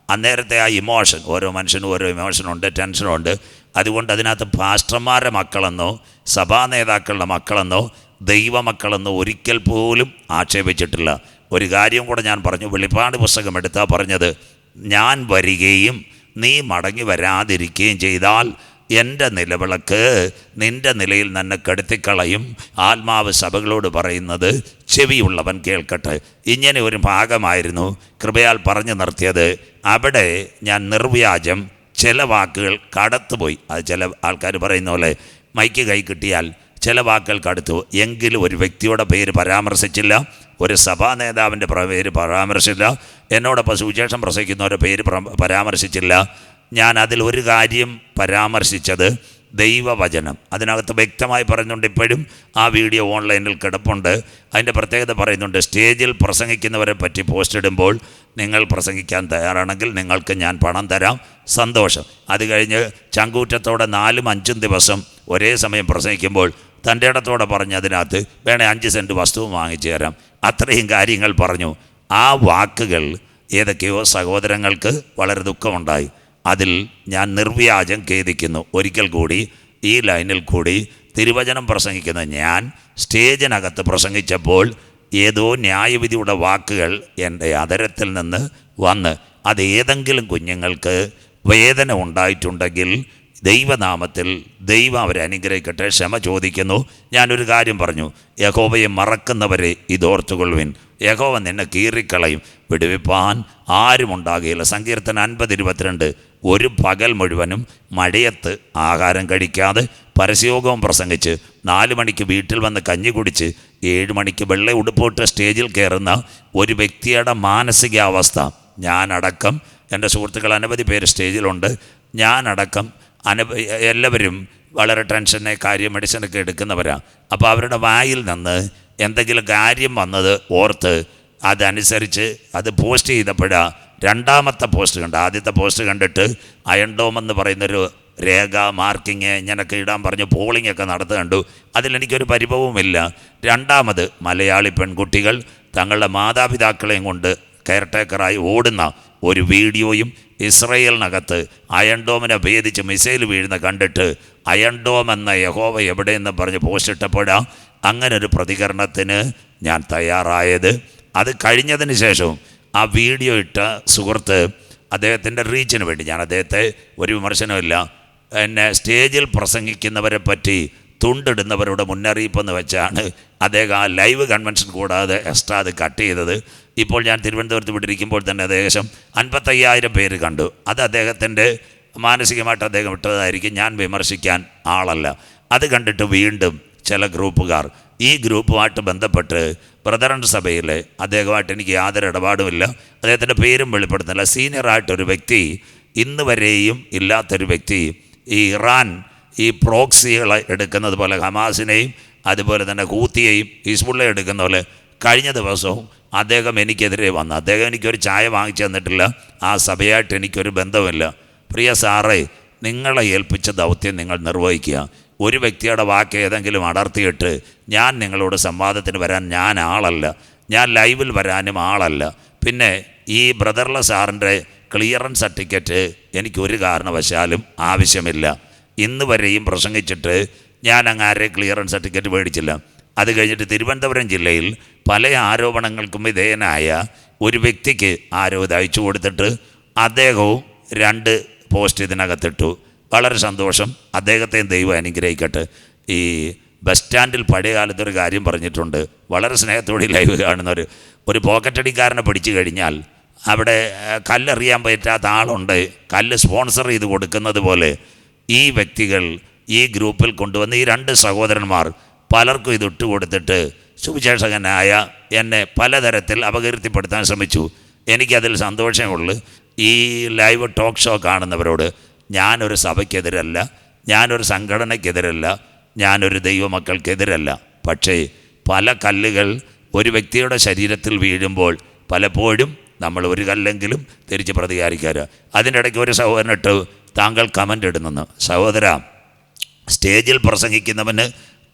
അന്നേരത്തെ ആ ഇമോഷൻ, ഓരോ മനുഷ്യനും ഓരോ ഇമോഷനുണ്ട്, ടെൻഷനുണ്ട്. അതുകൊണ്ട് അതിനകത്ത് പാസ്റ്റർമാരുടെ മക്കളെന്നോ സഭാ നേതാക്കളുടെ മക്കളെന്നോ ദൈവമക്കളെന്നോ ഒരിക്കൽ പോലും ആക്ഷേപിച്ചിട്ടില്ല. ഒരു കാര്യം കൂടെ ഞാൻ പറഞ്ഞു, വെളിപ്പാട് പുസ്തകം എടുത്താൽ പറഞ്ഞത്, ഞാൻ വരികയും നീ മടങ്ങി വരാതിരിക്കുകയും ചെയ്താൽ എൻ്റെ നിലവിളക്ക് നിൻ്റെ നിലയിൽ തന്നെ കെടുത്തിക്കളയും. ആത്മാവ് സഭകളോട് പറയുന്നത് ചെവിയുള്ളവൻ കേൾക്കട്ടെ. ഇങ്ങനെ ഒരു ഭാഗമായിരുന്നു കൃപയാൽ പറഞ്ഞു നിർത്തിയത്. അവിടെ ഞാൻ നിർവ്യാജം ചില വാക്കുകൾ കടത്തുപോയി. അത് ചില ആൾക്കാർ പറയുന്ന പോലെ മൈക്ക് കൈ കിട്ടിയാൽ ചില വാക്കുകൾ കടത്തു. എങ്കിലും ഒരു വ്യക്തിയുടെ പേര് പരാമർശിച്ചില്ല, ഒരു സഭാ നേതാവിൻ്റെ പേര് പരാമർശിച്ചില്ല, എന്നോടൊപ്പം സുവിശേഷം പ്രസംഗിക്കുന്നവരുടെ പേര് പരാമർശിച്ചില്ല. ഞാൻ അതിൽ ഒരു കാര്യം പരാമർശിച്ചത് ദൈവവചനം. അതിനകത്ത് വ്യക്തമായി പറയുന്നുണ്ട്. ഇപ്പോഴും ആ വീഡിയോ ഓൺലൈനിൽ കിടപ്പുണ്ട്. അതിൻ്റെ പ്രത്യേകത പറയുന്നുണ്ട്, സ്റ്റേജിൽ പ്രസംഗിക്കുന്നവരെ പറ്റി പോസ്റ്റ് ഇടുമ്പോൾ നിങ്ങൾ പ്രസംഗിക്കാൻ തയ്യാറാണെങ്കിൽ നിങ്ങൾക്ക് ഞാൻ പണം തരാം, സന്തോഷം. അത് കഴിഞ്ഞ് ചങ്കൂറ്റത്തോടെ 4-5 ദിവസം ഒരേ സമയം പ്രസംഗിക്കുമ്പോൾ തൻ്റെ ഇടത്തോടെ പറഞ്ഞ് അതിനകത്ത് വേണേ 5 സെൻറ്റ് വസ്തുവും വാങ്ങിച്ചു തരാം. അത്രയും കാര്യങ്ങൾ പറഞ്ഞു. ആ വാക്കുകൾ ഏതൊക്കെയോ സഹോദരങ്ങൾക്ക് വളരെ ദുഃഖമുണ്ടായി. അതിൽ ഞാൻ നിർവ്യാജം ഖേദിക്കുന്നു. ഒരിക്കൽ കൂടി ഈ ലൈനിൽ കൂടി തിരുവചനം പ്രസംഗിക്കുന്ന ഞാൻ സ്റ്റേജിനകത്ത് പ്രസംഗിച്ചപ്പോൾ ഏതോ ന്യായവിധിയുടെ വാക്കുകൾ എൻ്റെ അതരത്തിൽ നിന്ന് വന്ന് അത് ഏതെങ്കിലും കുഞ്ഞുങ്ങൾക്ക് വേദന ഉണ്ടായിട്ടുണ്ടെങ്കിൽ ദൈവനാമത്തിൽ ദൈവം അവരെ അനുഗ്രഹിക്കട്ടെ, ക്ഷമ ചോദിക്കുന്നു. ഞാനൊരു കാര്യം പറഞ്ഞു, യഹോവയെ മറക്കുന്നവരെ ഇതോർത്തുകൊള്ളുവിൻ, യഹോവ നിന്നെ കീറിക്കളയും, വിടുവിപ്പാൻ ആരും ഉണ്ടാകുകയില്ല. സങ്കീർത്തനം 50:22. ഒരു പകൽ മുഴുവനും മഴയത്ത് ആഹാരം കഴിക്കാതെ പരസ്യയോഗവും പ്രസംഗിച്ച് 4 മണിക്ക് വീട്ടിൽ വന്ന് കഞ്ഞി കുടിച്ച് 7 മണിക്ക് വെള്ള ഉടുപ്പോട്ട് സ്റ്റേജിൽ കയറുന്ന ഒരു വ്യക്തിയുടെ മാനസികാവസ്ഥ, ഞാനടക്കം എൻ്റെ സുഹൃത്തുക്കൾ അനവധി പേര് സ്റ്റേജിലുണ്ട്, ഞാനടക്കം എല്ലാവരും വളരെ ടെൻഷനെ കാര്യം മെഡിസിനൊക്കെ എടുക്കുന്നവരാണ്. അപ്പോൾ അവരുടെ വായിൽ നിന്ന് എന്തെങ്കിലും കാര്യം വന്നത് ഓർത്ത് അതനുസരിച്ച് അത് പോസ്റ്റ് ചെയ്തപ്പോഴാണ് രണ്ടാമത്തെ പോസ്റ്റ് കണ്ട്, ആദ്യത്തെ പോസ്റ്റ് കണ്ടിട്ട് അയൺ ഡോം എന്ന് പറയുന്നൊരു രേഖ മാർക്കിങ് ഇങ്ങനെയൊക്കെ ഇടാൻ പറഞ്ഞു, പോളിംഗ് ഒക്കെ നടത്തുക കണ്ടു. അതിലെനിക്കൊരു പരിഭവവുമില്ല. രണ്ടാമത് മലയാളി പെൺകുട്ടികൾ തങ്ങളുടെ മാതാപിതാക്കളെയും കൊണ്ട് കെയർടേക്കറായി ഓടുന്ന ഒരു വീഡിയോയും ഇസ്രയേലിനകത്ത് അയൺ ഡോമിനെ ഭേദിച്ച് മിസൈൽ വീഴുന്ന കണ്ടിട്ട് അയൺ ഡോം എന്ന യഹോവ എവിടെയെന്ന് പറഞ്ഞ് പോസ്റ്റ് ഇട്ടപ്പോഴാണ് അങ്ങനൊരു പ്രതികരണത്തിന് ഞാൻ തയ്യാറായത്. അത് കഴിഞ്ഞതിന് ശേഷവും ആ വീഡിയോ ഇട്ട സുഹൃത്ത് അദ്ദേഹത്തിൻ്റെ റീച്ചിന് വേണ്ടി, ഞാൻ അദ്ദേഹത്തെ ഒരു വിമർശനമില്ല, എന്നെ സ്റ്റേജിൽ പ്രസംഗിക്കുന്നവരെ പറ്റി തുണ്ടിടുന്നവരുടെ മുന്നറിയിപ്പെന്ന് വെച്ചാണ് അദ്ദേഹം ആ ലൈവ് കൺവെൻഷൻ കൂടാതെ എക്സ്ട്രാ അത് കട്ട് ചെയ്തത്. ഇപ്പോൾ ഞാൻ തിരുവനന്തപുരത്ത് വിട്ടിരിക്കുമ്പോൾ തന്നെ ഏകദേശം 55,000 പേര് കണ്ടു. അത് അദ്ദേഹത്തിൻ്റെ മാനസികമായിട്ട് അദ്ദേഹം ഇട്ടതായിരിക്കും, ഞാൻ വിമർശിക്കാൻ ആളല്ല. അത് കണ്ടിട്ട് വീണ്ടും ചില ഗ്രൂപ്പുകാർ ഈ ഗ്രൂപ്പുമായിട്ട് ബന്ധപ്പെട്ട് ബ്രദറൻ സഭയിൽ അദ്ദേഹമായിട്ട് എനിക്ക് യാതൊരു ഇടപാടുമില്ല, അദ്ദേഹത്തിൻ്റെ പേരും വെളിപ്പെടുത്തുന്നില്ല, സീനിയറായിട്ടൊരു വ്യക്തി, ഇന്ന് വരെയും ഇല്ലാത്തൊരു വ്യക്തി, ഈ ഇറാൻ ഈ പ്രോക്സികളെ എടുക്കുന്നത് പോലെ ഹമാസിനെയും അതുപോലെ തന്നെ ഹൂത്തിയെയും ഹിസ്ബുള്ളെ എടുക്കുന്ന പോലെ കഴിഞ്ഞ ദിവസവും അദ്ദേഹം എനിക്കെതിരെ വന്നു. അദ്ദേഹം എനിക്കൊരു ചായ വാങ്ങിച്ചു തന്നിട്ടില്ല, ആ സഭയായിട്ട് എനിക്കൊരു ബന്ധമില്ല. പ്രിയ സാറേ, നിങ്ങളെ ഏൽപ്പിച്ച ദൗത്യം നിങ്ങൾ നിർവഹിക്കുക. ഒരു വ്യക്തിയുടെ വാക്ക് ഏതെങ്കിലും അടർത്തിയിട്ട് ഞാൻ നിങ്ങളോട് സംവാദത്തിന് വരാൻ ഞാൻ ആളല്ല, ഞാൻ ലൈവിൽ വരാനും ആളല്ല. പിന്നെ ഈ ബ്രദർല സാറിൻ്റെ ക്ലിയറൻസ് സർട്ടിഫിക്കറ്റ് എനിക്കൊരു കാരണവശാലും ആവശ്യമില്ല. ഇന്ന് വരെയും പ്രസംഗിച്ചിട്ട് ഞാൻ അങ്ങാരെ ക്ലിയറൻസ് സർട്ടിഫിക്കറ്റ് മേടിച്ചില്ല. അത് കഴിഞ്ഞിട്ട് തിരുവനന്തപുരം ജില്ലയിൽ പല ആരോപണങ്ങൾക്കും വിധേയനായ ഒരു വ്യക്തിക്ക് ആരോ ഇത് അയച്ചു കൊടുത്തിട്ട് അദ്ദേഹവും 2 പോസ്റ്റ് ഇതിനകത്തിട്ടു. വളരെ സന്തോഷം, അദ്ദേഹത്തെയും ദൈവം അനുഗ്രഹിക്കട്ടെ. ഈ ബസ് സ്റ്റാൻഡിൽ പഴയ കാലത്തൊരു കാര്യം പറഞ്ഞിട്ടുണ്ട്, വളരെ സ്നേഹത്തോടെ ലൈവ് കാണുന്നവർ, ഒരു പോക്കറ്റടിക്കാരനെ പിടിച്ചു കഴിഞ്ഞാൽ അവിടെ കല്ലെറിയാൻ പറ്റാത്ത ആളുണ്ട്, കല്ല് സ്പോൺസർ ചെയ്ത് കൊടുക്കുന്നത് പോലെ ഈ വ്യക്തികൾ ഈ ഗ്രൂപ്പിൽ കൊണ്ടുവന്ന് ഈ 2 സഹോദരന്മാർ പലർക്കും ഇത് ഇട്ടുകൊടുത്തിട്ട് സുവിശേഷകനായ എന്നെ പലതരത്തിൽ അപകീർത്തിപ്പെടുത്താൻ ശ്രമിച്ചു. എനിക്കതിൽ സന്തോഷമുള്ളൂ. ഈ ലൈവ് ടോക്ക് ഷോ കാണുന്നവരോട് ഞാനൊരു സഭയ്ക്കെതിരല്ല, ഞാനൊരു സംഘടനയ്ക്കെതിരല്ല, ഞാനൊരു ദൈവമക്കൾക്കെതിരല്ല. പക്ഷേ പല കല്ലുകൾ ഒരു വ്യക്തിയുടെ ശരീരത്തിൽ വീഴുമ്പോൾ പലപ്പോഴും നമ്മൾ ഒരു കല്ലെങ്കിലും തിരിച്ച് പ്രതികാരിക്കാറ്. അതിൻ്റെ ഇടയ്ക്ക് ഒരു സഹോദരനിട്ട് താങ്കൾ കമൻ്റ് ഇടുന്നെന്ന്. സഹോദര, സ്റ്റേജിൽ പ്രസംഗിക്കുന്നവന്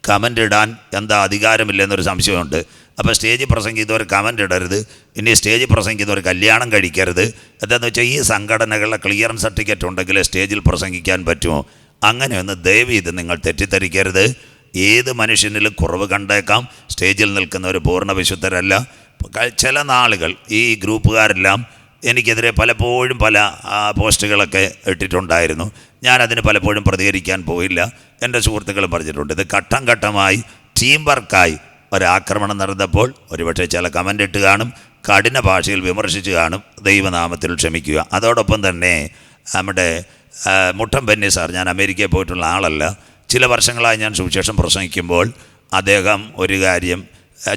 കമൻ്റ് ഇടാൻ എന്താ അധികാരമില്ലെന്നൊരു സംശയമുണ്ട്. അപ്പോൾ സ്റ്റേജിൽ പ്രസംഗിക്കുന്നവർ കമൻ്റ് ഇടരുത്, ഇനി സ്റ്റേജിൽ പ്രസംഗിക്കുന്നവർ കല്യാണം കഴിക്കരുത്. എന്താണെന്ന് വെച്ചാൽ ഈ സംഘടനകളുടെ ക്ലിയറൻസ് സർട്ടിഫിക്കറ്റ് ഉണ്ടെങ്കിൽ സ്റ്റേജിൽ പ്രസംഗിക്കാൻ പറ്റുമോ? അങ്ങനെയൊന്ന് ദയവ് ഇത് നിങ്ങൾ തെറ്റിദ്ധരിക്കരുത്. ഏത് മനുഷ്യനിലും കുറവ് കണ്ടേക്കാം. സ്റ്റേജിൽ നിൽക്കുന്നവർ പൂർണ്ണ വിശുദ്ധരല്ല. ചില നാളുകൾ ഈ ഗ്രൂപ്പുകാരെല്ലാം എനിക്കെതിരെ പലപ്പോഴും പല പോസ്റ്റുകളൊക്കെ ഇട്ടിട്ടുണ്ടായിരുന്നു. ഞാനതിന് പലപ്പോഴും പ്രതികരിക്കാൻ പോയില്ല. എൻ്റെ സുഹൃത്തുക്കളും പറഞ്ഞിട്ടുണ്ട്. ഇത് ഘട്ടം ഘട്ടമായി ടീം വർക്കായി ഒരാക്രമണം നടന്നപ്പോൾ ഒരുപക്ഷെ ചില കമൻ്റ് ഇട്ട് കാണും, കഠിന ഭാഷയിൽ വിമർശിച്ച് കാണും. ദൈവനാമത്തിൽ ക്ഷമിക്കുക. അതോടൊപ്പം തന്നെ നമ്മുടെ മുട്ടം ബെന്നി സാർ, ഞാൻ അമേരിക്കയിൽ പോയിട്ടുള്ള ആളല്ല, ചില വർഷങ്ങളായി ഞാൻ സുവിശേഷം പ്രസംഗിക്കുമ്പോൾ അദ്ദേഹം ഒരു കാര്യം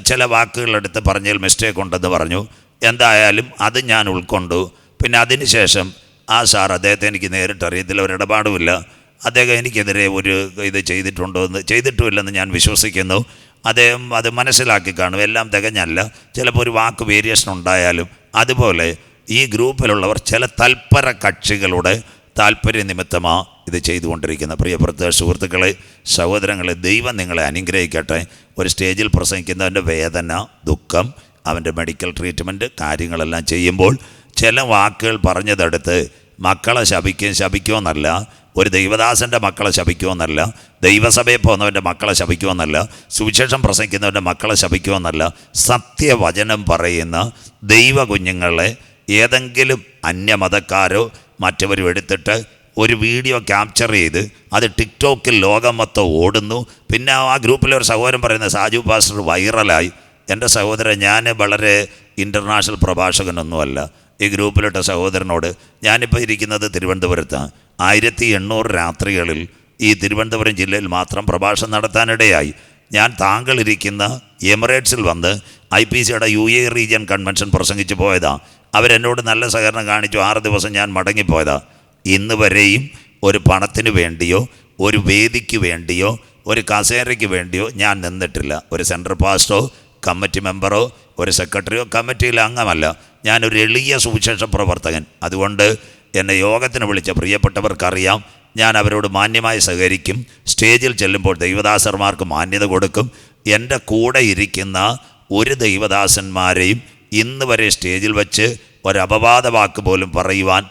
ചില വാക്കുകളെടുത്ത് പറഞ്ഞതിൽ മിസ്റ്റേക്ക് ഉണ്ടെന്ന് പറഞ്ഞു. എന്തായാലും അത് ഞാൻ ഉൾക്കൊണ്ടു. പിന്നെ അതിന് ശേഷം ആ സാർ, അദ്ദേഹത്തെ എനിക്ക് നേരിട്ട് അറിയത്തില്ല, ഒരിടപാടുമില്ല, അദ്ദേഹം എനിക്കെതിരെ ഒരു ഇത് ചെയ്തിട്ടുമില്ലെന്ന് ഞാൻ വിശ്വസിക്കുന്നു. അദ്ദേഹം അത് മനസ്സിലാക്കി കാണും. എല്ലാം തികഞ്ഞല്ല, ചിലപ്പോൾ ഒരു വാക്ക് വേരിയേഷൻ ഉണ്ടായാലും. അതുപോലെ ഈ ഗ്രൂപ്പിലുള്ളവർ ചില തൽപര കക്ഷികളുടെ താല്പര്യ നിമിത്തമാണ് ഇത് ചെയ്തുകൊണ്ടിരിക്കുന്ന. പ്രിയപ്പെട്ട സുഹൃത്തുക്കളെ, സഹോദരങ്ങളെ, ദൈവം നിങ്ങളെ അനുഗ്രഹിക്കട്ടെ. ഒരു സ്റ്റേജിൽ പ്രസംഗിക്കുന്നവൻ്റെ വേദന, ദുഃഖം, അവൻ്റെ മെഡിക്കൽ ട്രീറ്റ്മെൻറ്റ് കാര്യങ്ങളെല്ലാം ചെയ്യുമ്പോൾ ചില വാക്കുകൾ പറഞ്ഞതെടുത്ത് മക്കളെ ശപിക്കുമെന്നല്ല, ഒരു ദൈവദാസൻ്റെ മക്കളെ ശപിക്കുമെന്നല്ല, ദൈവസഭയിൽ പോകുന്നവൻ്റെ മക്കളെ ശപിക്കുമെന്നല്ല, സുവിശേഷം പ്രസംഗിക്കുന്നവൻ്റെ മക്കളെ ശപിക്കുമെന്നല്ല, സത്യവചനം പറയുന്ന ദൈവ കുഞ്ഞുങ്ങളെ ഏതെങ്കിലും അന്യമതക്കാരോ മറ്റവരും എടുത്തിട്ട് ഒരു വീഡിയോ ക്യാപ്ചർ ചെയ്ത് അത് ടിക്ടോക്കിൽ ലോകം മൊത്തം ഓടുന്നു. പിന്നെ ആ ഗ്രൂപ്പിലെ ഒരു സഹോദരൻ പറയുന്ന സാജു പാസ്റ്റർ വൈറലായി. എൻ്റെ സഹോദരൻ, ഞാൻ വളരെ ഇൻ്റർനാഷണൽ പ്രഭാഷകനൊന്നുമല്ല. ഈ ഗ്രൂപ്പിലിട്ട സഹോദരനോട്, ഞാനിപ്പോൾ ഇരിക്കുന്നത് തിരുവനന്തപുരത്താണ്. 1800 രാത്രികളിൽ ഈ തിരുവനന്തപുരം ജില്ലയിൽ മാത്രം പ്രഭാഷണം നടത്താനിടയായി. ഞാൻ താങ്കൾ ഇരിക്കുന്ന എമിറേറ്റ്സിൽ വന്ന് IPCയുടെ UAE റീജിയൻ കൺവെൻഷൻ പ്രസംഗിച്ച് പോയതാണ്. അവരെന്നോട് നല്ല സഹകരണം കാണിച്ചു. 6 ദിവസം ഞാൻ മടങ്ങിപ്പോയതാണ്. ഇന്ന് വരെയും ഒരു പണത്തിന് വേണ്ടിയോ ഒരു വേദിക്ക് വേണ്ടിയോ ഒരു കസേരയ്ക്ക് വേണ്ടിയോ ഞാൻ നിന്നിട്ടില്ല. ഒരു സെൻട്രൽ പാസ്റ്ററോ കമ്മിറ്റി മെമ്പറോ ഒരു സെക്രട്ടറിയോ കമ്മിറ്റിയിലെ അംഗമല്ല. ഞാനൊരു എളിയ സുവിശേഷ പ്രവർത്തകൻ. അതുകൊണ്ട് എന്നെ യോഗത്തിന് വിളിച്ച പ്രിയപ്പെട്ടവർക്കറിയാം, ഞാൻ അവരോട് മാന്യമായി സഹകരിക്കും. സ്റ്റേജിൽ ചെല്ലുമ്പോൾ ദൈവദാസന്മാർക്ക് മാന്യത കൊടുക്കും. എൻ്റെ കൂടെ ഇരിക്കുന്ന ഒരു ദൈവദാസന്മാരെയും ഇന്ന് വരെ സ്റ്റേജിൽ വെച്ച് ഒരപവാദ വാക്ക് പോലും പറയുവാൻ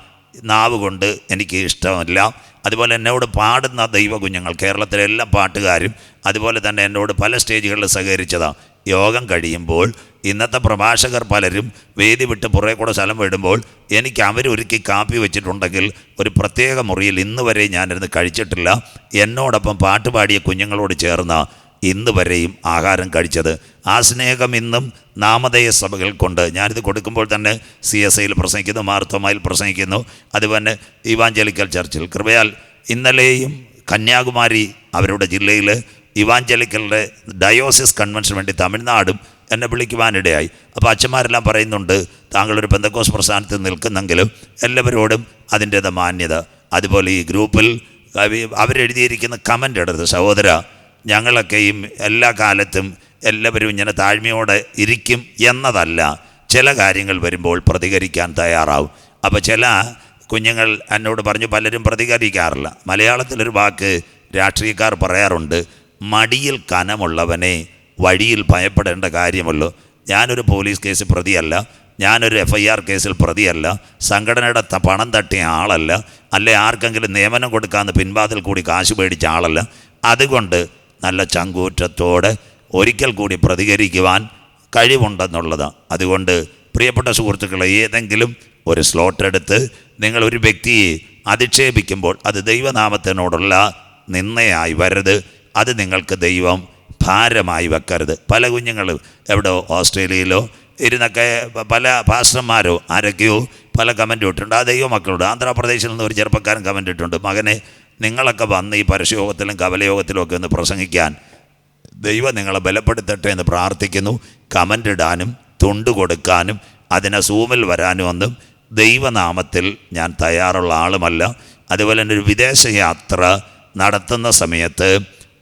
നാവ് കൊണ്ട് എനിക്ക് ഇഷ്ടമല്ല. അതുപോലെ എന്നോട് പാടുന്ന ദൈവകുഞ്ഞുങ്ങൾ, കേരളത്തിലെ എല്ലാ പാട്ടുകാരും അതുപോലെ തന്നെ എന്നോട് പല സ്റ്റേജുകളിൽ സഹകരിച്ചതാണ്. യോഗം കഴിയുമ്പോൾ ഇന്നത്തെ പ്രഭാഷകർ പലരും വേദി വിട്ട് പുറകെ കൂടെ സ്ഥലം വിടുമ്പോൾ എനിക്ക് അവരൊരുക്കി കാപ്പി വെച്ചിട്ടുണ്ടെങ്കിൽ ഒരു പ്രത്യേക മുറിയിൽ ഇന്ന് വരെ ഞാനിരുന്ന് കഴിച്ചിട്ടില്ല. എന്നോടൊപ്പം പാട്ടുപാടിയ കുഞ്ഞുങ്ങളോട് ചേർന്ന ഇന്ന് വരെയും ആഹാരം കഴിച്ചത്. ആ സ്നേഹം ഇന്നും നാമധേയ സഭകൾ കൊണ്ട് ഞാനിത് കൊടുക്കുമ്പോൾ തന്നെ CSIയിൽ പ്രസംഗിക്കുന്നു, മാർത്തോമയിൽ പ്രസംഗിക്കുന്നു, അതുപോലെ ഇവാഞ്ചലിക്കൽ ചർച്ചിൽ. കൃപയാൽ ഇന്നലെയും കന്യാകുമാരി അവരുടെ ജില്ലയിൽ ഇവാഞ്ചലിക്കലിൻ്റെ ഡയോസിസ് കൺവെൻഷന് വേണ്ടി തമിഴ്നാടും എന്നെ വിളിക്കുവാനിടയായി. അപ്പോൾ അച്ഛന്മാരെല്ലാം പറയുന്നുണ്ട്, താങ്കളൊരു പെന്തക്കോസ് പ്രസ്ഥാനത്തിൽ നിൽക്കുന്നെങ്കിലും എല്ലാവരോടും അതിൻ്റേത് മാന്യത. അതുപോലെ ഈ ഗ്രൂപ്പിൽ അവരെഴുതിയിരിക്കുന്ന കമൻ്റ് എടുത്ത്, സഹോദര, ഞങ്ങളൊക്കെയും എല്ലാ കാലത്തും എല്ലാവരും ഇങ്ങനെ താഴ്മയോടെ ഇരിക്കും എന്നതല്ല, ചില കാര്യങ്ങൾ വരുമ്പോൾ പ്രതികരിക്കാൻ തയ്യാറാവും. അപ്പോൾ ചില കുഞ്ഞുങ്ങൾ എന്നോട് പറഞ്ഞു, പലരും പ്രതികരിക്കാറില്ല. മലയാളത്തിലൊരു വാക്ക് രാഷ്ട്രീയക്കാർ പറയാറുണ്ട്, മടിയിൽ കനമുള്ളവനെ വഴിയിൽ ഭയപ്പെടേണ്ട കാര്യമല്ലോ. ഞാനൊരു പോലീസ് കേസ് പ്രതിയല്ല, ഞാനൊരു FIR കേസിൽ പ്രതിയല്ല, സംഘടനയുടെ പണം തട്ടിയ ആളല്ല, അല്ലെ ആർക്കെങ്കിലും നിയമനം കൊടുക്കാമെന്ന് പിൻവാതിൽ കൂടി കാശ് മേടിച്ച ആളല്ല. അതുകൊണ്ട് നല്ല ചങ്കൂറ്റത്തോടെ ഒരിക്കൽ കൂടി പ്രതികരിക്കുവാൻ കഴിവുണ്ടെന്നുള്ളതാണ്. അതുകൊണ്ട് പ്രിയപ്പെട്ട സുഹൃത്തുക്കളെ, ഏതെങ്കിലും ഒരു സ്ലോട്ട് എടുത്ത് നിങ്ങളൊരു വ്യക്തിയെ അധിക്ഷേപിക്കുമ്പോൾ അത് ദൈവനാമത്തിനോടുള്ള നിന്ദയായി വരരുത്. അത് നിങ്ങൾക്ക് ദൈവം ഭാരമായി വെക്കരുത്. പല കുഞ്ഞുങ്ങളും എവിടെയോ ഓസ്ട്രേലിയയിലോ ഇരുന്നൊക്കെ പല പാസ്റ്റർമാരോ ആരൊക്കെയോ പല കമൻറ്റ് ഇട്ടിട്ടുണ്ട്. ആ ദൈവമക്കളോട് ആന്ധ്രാപ്രദേശിൽ നിന്ന് ഒരു ചെറുപ്പക്കാരൻ കമൻറ്റ് ഇട്ടിട്ടുണ്ട്, മകനെ നിങ്ങളൊക്കെ വന്ന് ഈ പരസ്യയോഗത്തിലും കവലയോഗത്തിലും ഒക്കെ ഒന്ന് പ്രസംഗിക്കാൻ ദൈവം നിങ്ങളെ ബലപ്പെടുത്തട്ടെ എന്ന് പ്രാർത്ഥിക്കുന്നു. കമൻ്റ് ഇടാനും തുണ്ട് കൊടുക്കാനും അതിനെ സൂമിൽ വരാനും ഒന്നും ദൈവനാമത്തിൽ ഞാൻ തയ്യാറുള്ള ആളുമല്ല. അതുപോലെ തന്നെ ഒരു വിദേശ യാത്ര നടത്തുന്ന സമയത്ത്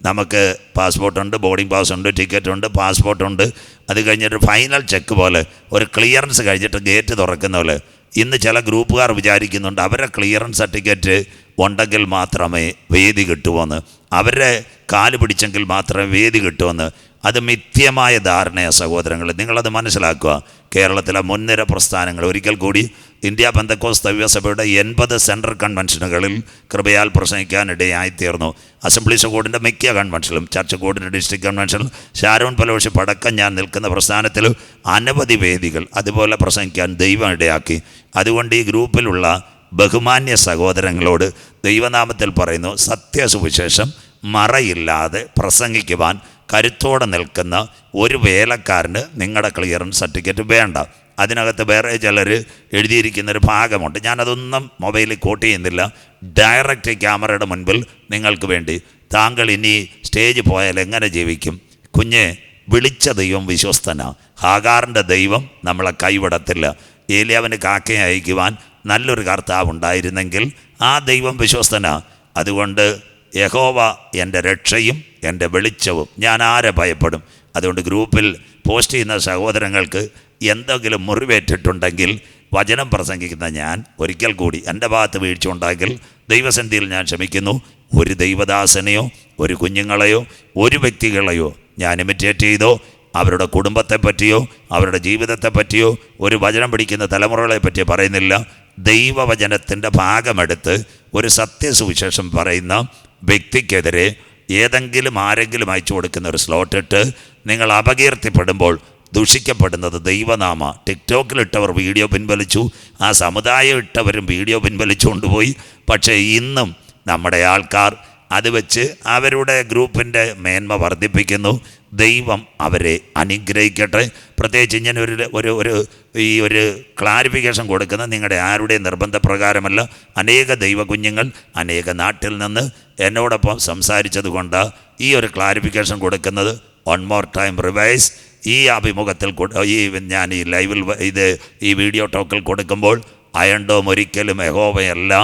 നമുക്ക് പാസ്പോർട്ടുണ്ട്, ബോർഡിംഗ് പാസ്സുണ്ട്, ടിക്കറ്റുണ്ട്, പാസ്പോർട്ടുണ്ട്. അത് കഴിഞ്ഞിട്ട് ഫൈനൽ ചെക്ക് പോലെ ഒരു ക്ലിയറൻസ് കഴിഞ്ഞിട്ട് ഗേറ്റ് തുറക്കുന്ന പോലെ ഇന്ന് ചില ഗ്രൂപ്പുകാർ വിചാരിക്കുന്നുണ്ട് അവരുടെ ക്ലിയറൻസ് സർട്ടിഫിക്കറ്റ് ഉണ്ടെങ്കിൽ മാത്രമേ വേദി കിട്ടുമെന്ന്, അവരെ കാല് പിടിച്ചെങ്കിൽ മാത്രമേ വേദി കിട്ടുമെന്ന്. അത് മിഥ്യമായ ധാരണയാണ് സഹോദരങ്ങൾ, നിങ്ങളത് മനസ്സിലാക്കുക. കേരളത്തിലെ മുൻനിര പ്രസ്ഥാനങ്ങൾ ഒരിക്കൽ കൂടി ഇന്ത്യ പെന്തക്കോസ്ത് ദൈവസഭയുടെ 80 സെൻട്രൽ കൺവെൻഷനുകളിൽ കൃപയാൽ പ്രസംഗിക്കാനിടയായിത്തീർന്നു. അസംബ്ലീസ് കോഡിൻ്റെ മിക്ക കൺവെൻഷനിലും, ചർച്ച് കോഡിൻ്റെ ഡിസ്ട്രിക്ട് കൺവെൻഷനിലും, ഷാരോൺ ഫെലോഷിപ്പ് അടക്കം ഞാൻ നിൽക്കുന്ന പ്രസ്ഥാനത്തിൽ അനവധി വേദികൾ അതുപോലെ പ്രസംഗിക്കാൻ ദൈവം ഇടയാക്കി. അതുകൊണ്ട് ഈ ഗ്രൂപ്പിലുള്ള ബഹുമാന്യ സഹോദരങ്ങളോട് ദൈവനാമത്തിൽ പറയുന്നു, സത്യസുവിശേഷം മറയില്ലാതെ പ്രസംഗിക്കുവാൻ കരുത്തോടെ നിൽക്കുന്ന ഒരു വേലക്കാരന് നിങ്ങളുടെ ക്ലിയറൻസ് സർട്ടിഫിക്കറ്റ് വേണ്ട. അതിനകത്ത് വേറെ ചിലർ എഴുതിയിരിക്കുന്നൊരു ഭാഗമുണ്ട്, ഞാനതൊന്നും മൊബൈലിൽ കോട്ട് ചെയ്യുന്നില്ല. ഡയറക്റ്റ് ക്യാമറയുടെ മുൻപിൽ നിങ്ങൾക്ക് വേണ്ടി, താങ്കൾ ഇനി സ്റ്റേജ് പോയാൽ എങ്ങനെ ജീവിക്കും? കുഞ്ഞ്, വിളിച്ച ദൈവം വിശ്വസ്തനാ. ഹാഗാറിൻ്റെ ദൈവം നമ്മളെ കൈവിടത്തില്ല. ഏലിയാവിന് കാക്കയെ അയക്കുവാൻ നല്ലൊരു കർത്താവ് ഉണ്ടായിരുന്നെങ്കിൽ ആ ദൈവം വിശ്വസ്തനാ. അതുകൊണ്ട് യഹോവ എൻ്റെ രക്ഷയും എൻ്റെ വെളിച്ചവും, ഞാൻ ആരെ ഭയപ്പെടും? അതുകൊണ്ട് ഗ്രൂപ്പിൽ പോസ്റ്റ് ചെയ്യുന്ന സഹോദരങ്ങൾക്ക് എന്തെങ്കിലും മുറിവേറ്റിട്ടുണ്ടെങ്കിൽ വചനം പ്രസംഗിക്കുന്ന ഞാൻ ഒരിക്കൽ കൂടി എൻ്റെ ഭാഗത്ത് വീഴ്ച ഉണ്ടായെങ്കിൽ ദൈവസന്നിധിയിൽ ഞാൻ ക്ഷമിക്കുന്നു. ഒരു ദൈവദാസനെയോ ഒരു കുഞ്ഞുങ്ങളെയോ ഒരു വ്യക്തികളെയോ ഞാൻ ഇമിറ്റേറ്റ് ചെയ്തോ അവരുടെ കുടുംബത്തെ പറ്റിയോ അവരുടെ ജീവിതത്തെ പറ്റിയോ ഒരു വചനം പിടിക്കുന്ന തലമുറകളെ പറ്റിയോ പറയുന്നില്ല. ദൈവവചനത്തിൻ്റെ ഭാഗമെടുത്ത് ഒരു സത്യസുവിശേഷം പറയുന്ന വ്യക്തിക്കെതിരെ ഏതെങ്കിലും ആരെങ്കിലും അയച്ചു കൊടുക്കുന്ന ഒരു സ്ലോട്ടിട്ട് നിങ്ങൾ അപകീർത്തിപ്പെടുമ്പോൾ ദൂഷിക്കപ്പെടുന്നത് ദൈവനാമ. ടിക്ടോക്കിലിട്ടവർ വീഡിയോ പിൻവലിച്ചു, ആ സമുദായം ഇട്ടവരും വീഡിയോ പിൻവലിച്ചു കൊണ്ടുപോയി. പക്ഷേ ഇന്നും നമ്മുടെ ആൾക്കാർ അത് വെച്ച് അവരുടെ ഗ്രൂപ്പിൻ്റെ മേന്മ വർദ്ധിപ്പിക്കുന്നു. ദൈവം അവരെ അനുഗ്രഹിക്കട്ടെ. പ്രത്യേകിച്ച് ഇങ്ങനെ ഒരു ക്ലാരിഫിക്കേഷൻ കൊടുക്കുന്ന നിങ്ങളുടെ ആരുടെയും നിർബന്ധപ്രകാരമല്ല. അനേക ദൈവകുഞ്ഞുങ്ങൾ അനേക നാട്ടിൽ നിന്ന് എന്നോടൊപ്പം സംസാരിച്ചത് കൊണ്ട് ഈ ഒരു ക്ലാരിഫിക്കേഷൻ കൊടുക്കുന്നത്. One more time revise. ഈ അഭിമുഖത്തിൽ ഞാൻ ഈ ലൈവിൽ ഈ വീഡിയോ ടോക്കിൽ കൊടുക്കുമ്പോൾ അയണ്ടോം ഒരിക്കലും യഹോവയല്ല,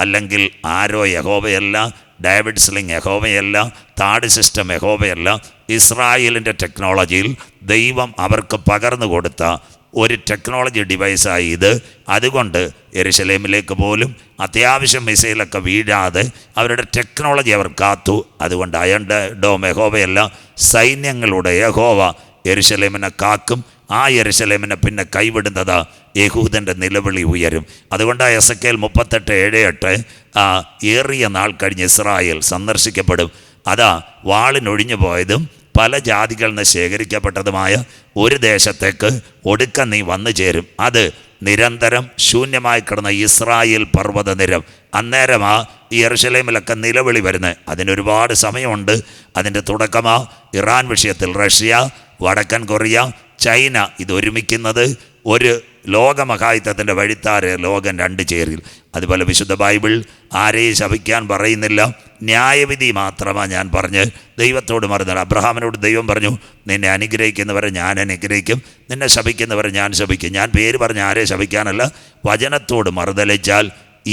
അല്ലെങ്കിൽ ആരോ യഹോവയല്ല, ഡേവിഡ് സ്ലിംഗ് യഹോവയല്ല, താഡ് സിസ്റ്റം യഹോവയല്ല. ഇസ്രായേലിൻ്റെ ടെക്നോളജിയിൽ ദൈവം അവർക്ക് പകർന്നു കൊടുത്ത ഒരു ടെക്നോളജി ഡിവൈസായി ഇത്. അതുകൊണ്ട് യെരുശലേമിലേക്ക് പോലും അത്യാവശ്യം മിസൈലൊക്കെ വീഴാതെ അവരുടെ ടെക്നോളജി അവർ കാത്തു. അതുകൊണ്ട് അയൺ ഡോം യഹോവയല്ല, സൈന്യങ്ങളുടെ യഹോവ യെരുശലേമിനെ കാക്കും. ആ യെരുശലേമിനെ പിന്നെ കൈവിടുന്നത് യഹൂദൻ്റെ നിലവിളി ഉയരും. അതുകൊണ്ട് എസെക്കേൽ 38:7-8 ഏറിയ നാൾ കഴിഞ്ഞ് ഇസ്രായേൽ സന്ദർശിക്കപ്പെടും. അതാ വാളിനൊഴിഞ്ഞു പോയതും പല ജാതികളിൽ നിന്ന് ശേഖരിക്കപ്പെട്ടതുമായ ഒരു ദേശത്തേക്ക് ഒടുക്കം നീ വന്നു ചേരും. അത് നിരന്തരം ശൂന്യമായി കിടന്ന ഇസ്രായേൽ പർവ്വതനിരം. അന്നേരമാ ഈ യെരുശലേമിലൊക്കെ നിലവിളി വരുന്നത്. അതിനൊരുപാട് സമയമുണ്ട്. അതിൻ്റെ തുടക്കമാ ഇറാൻ വിഷയത്തിൽ റഷ്യ, വടക്കൻ കൊറിയ, ചൈന ഇതൊരുമിക്കുന്നത് ഒരു ലോകമഹായുദ്ധത്തിൻ്റെ വഴിത്താര ലോകം രണ്ട് ചേരിൽ. അതുപോലെ വിശുദ്ധ ബൈബിൾ ആരെയും ശപിക്കാൻ പറയുന്നില്ല, ന്യായവിധി മാത്രമാണ് ഞാൻ പറഞ്ഞ് ദൈവത്തോട് മറുതല. അബ്രഹാമിനോട് ദൈവം പറഞ്ഞു, നിന്നെ അനുഗ്രഹിക്കുന്നവരെ ഞാൻ അനുഗ്രഹിക്കും, നിന്നെ ശപിക്കുന്നവരെ ഞാൻ ശപിക്കും. ഞാൻ പേര് പറഞ്ഞ് ആരെയും ശപിക്കാനല്ല, വചനത്തോട് മറുതലിച്ചാൽ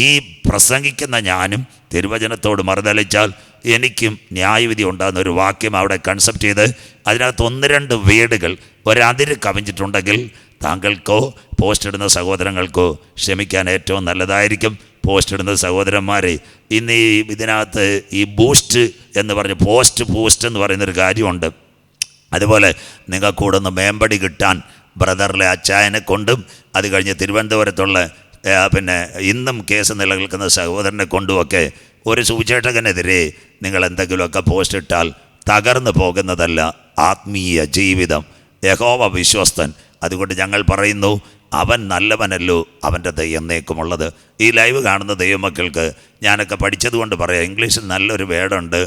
ഈ പ്രസംഗിക്കുന്ന ഞാനും തിരുവചനത്തോട് മറുതലിച്ചാൽ എനിക്കും ന്യായവിധി ഉണ്ടാകുന്നൊരു വാക്യം അവിടെ കൺസെപ്റ്റ് ചെയ്ത് അതിനകത്ത് 1-2 വേടുകൾ ഒരതിര് കവിഞ്ഞിട്ടുണ്ടെങ്കിൽ താങ്കൾക്കോ പോസ്റ്റ് ഇടുന്ന സഹോദരങ്ങൾക്കോ ക്ഷമിക്കാൻ ഏറ്റവും നല്ലതായിരിക്കും. പോസ്റ്റ് ഇടുന്ന സഹോദരന്മാരെ, ഇന്ന് ഇതിനകത്ത് ഈ ബൂസ്റ്റ് എന്ന് പറഞ്ഞ് പോസ്റ്റ് എന്ന് പറയുന്നൊരു കാര്യമുണ്ട്. അതുപോലെ നിങ്ങൾക്കൂടെ ഒന്ന് മേമ്പടി കിട്ടാൻ ബ്രദറിലെ അച്ചായനെ കൊണ്ടും അത് കഴിഞ്ഞ് തിരുവനന്തപുരത്തുള്ള പിന്നെ ഇന്നും കേസ് നിലനിൽക്കുന്ന സഹോദരനെ കൊണ്ടുമൊക്കെ ഒരു സുവിശേഷകനെതിരെ നിങ്ങൾ എന്തെങ്കിലുമൊക്കെ പോസ്റ്റ് ഇട്ടാൽ തകർന്നു പോകുന്നതല്ല ആത്മീയ ജീവിതം. യഹോവ വിശ്വസ്തൻ. അതുകൊണ്ട് ഞങ്ങൾ പറയുന്നു, അവൻ നല്ലവനല്ലോ, അവൻ്റെ ദയ എന്നേക്കുമുള്ളത്. ഈ ലൈവ് കാണുന്ന ദൈവമക്കൾക്ക് ഞാനൊക്കെ പഠിച്ചതുകൊണ്ട് പറയാം, ഇംഗ്ലീഷിൽ നല്ലൊരു വേർഡുണ്ട്,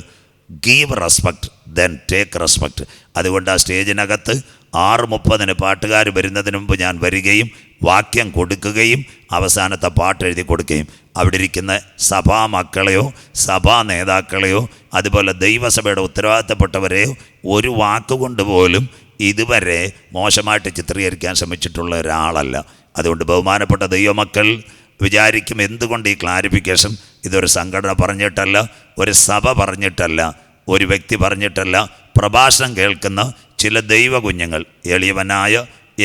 give respect then take respect. അതുകൊണ്ട് ആ സ്റ്റേജിനകത്ത് 6:30 പാട്ടുകാർ വരുന്നതിന് മുമ്പ് ഞാൻ വരികയും വാക്യം കൊടുക്കുകയും അവസാനത്തെ പാട്ട് എഴുതി കൊടുക്കുകയും അവിടെ ഇരിക്കുന്ന സഭാ മക്കളെയോ സഭാ നേതാക്കളെയോ അതുപോലെ ദൈവസഭയുടെ ഉത്തരവാദിത്തപ്പെട്ടവരെയോ ഒരു വാക്കുകൊണ്ട് പോലും ഇതുവരെ മോശമായിട്ട് ചിത്രീകരിക്കാൻ ശ്രമിച്ചിട്ടുള്ള ഒരാളല്ല. അതുകൊണ്ട് ബഹുമാനപ്പെട്ട ദൈവമക്കൾ വിചാരിക്കും, എന്തുകൊണ്ട് ഈ ക്ലാരിഫിക്കേഷൻ? ഇതൊരു സംഘടന പറഞ്ഞിട്ടല്ല, ഒരു സഭ പറഞ്ഞിട്ടല്ല, ഒരു വ്യക്തി പറഞ്ഞിട്ടല്ല. പ്രഭാഷണം കേൾക്കുന്ന ചില ദൈവ കുഞ്ഞുങ്ങൾ എളിയവനായ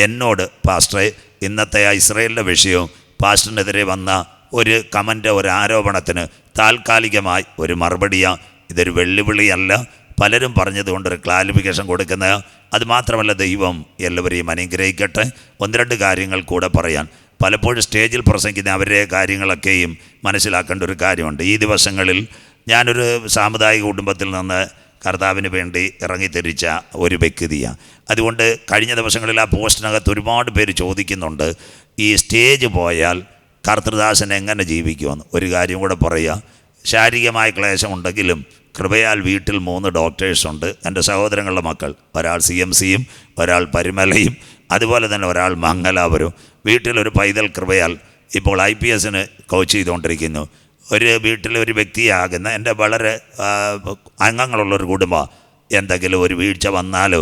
എന്നോട്, പാസ്റ്ററെ, ഇന്നത്തെ ആ ഇസ്രായേലിൻ്റെ വിഷയവും പാസ്റ്ററിനെതിരെ വന്ന ഒരു കമൻ്റ്, ഒരു ആരോപണത്തിന് താൽക്കാലികമായി ഒരു മറുപടിയാണ്. ഇതൊരു വെല്ലുവിളിയല്ല. പലരും പറഞ്ഞതുകൊണ്ടൊരു ക്ലാരിഫിക്കേഷൻ കൊടുക്കുന്നത്. അതുമാത്രമല്ല, ദൈവം എല്ലാവരെയും അനുഗ്രഹിക്കട്ടെ. 1-2 കാര്യങ്ങൾ കൂടെ പറയാൻ. പലപ്പോഴും സ്റ്റേജിൽ പ്രസംഗിക്കുന്ന അവരുടെ കാര്യങ്ങളൊക്കെയും മനസ്സിലാക്കേണ്ട ഒരു കാര്യമുണ്ട്. ഈ ദിവസങ്ങളിൽ ഞാനൊരു സാമുദായിക കുടുംബത്തിൽ നിന്ന് കർത്താവിന് വേണ്ടി ഇറങ്ങിത്തിരിച്ച ഒരു വ്യക്തിയാണ്. അതുകൊണ്ട് കഴിഞ്ഞ ദിവസങ്ങളിൽ ആ പോസ്റ്റിനകത്ത് ഒരുപാട് പേര് ചോദിക്കുന്നുണ്ട്, ഈ സ്റ്റേജ് പോയാൽ കർത്തൃദാസൻ എങ്ങനെ ജീവിക്കുമെന്ന്. ഒരു കാര്യം കൂടെ പറയുക, ശാരീരികമായ ക്ലേശമുണ്ടെങ്കിലും കൃപയാൽ വീട്ടിൽ 3 ഡോക്ടേഴ്സുണ്ട്. എൻ്റെ സഹോദരങ്ങളുടെ മക്കൾ, ഒരാൾ CMCയും ഒരാൾ പരിമലയും അതുപോലെ തന്നെ ഒരാൾ മംഗലാപുരം. വീട്ടിലൊരു പൈതൽ കൃപയാൽ ഇപ്പോൾ IPSന് കോച്ച് ചെയ്തുകൊണ്ടിരിക്കുന്നു. ഒരു വീട്ടിലൊരു വ്യക്തിയാകുന്ന എൻ്റെ വളരെ അംഗങ്ങളുള്ളൊരു കുടുംബം, എന്തെങ്കിലും ഒരു വീഴ്ച വന്നാലോ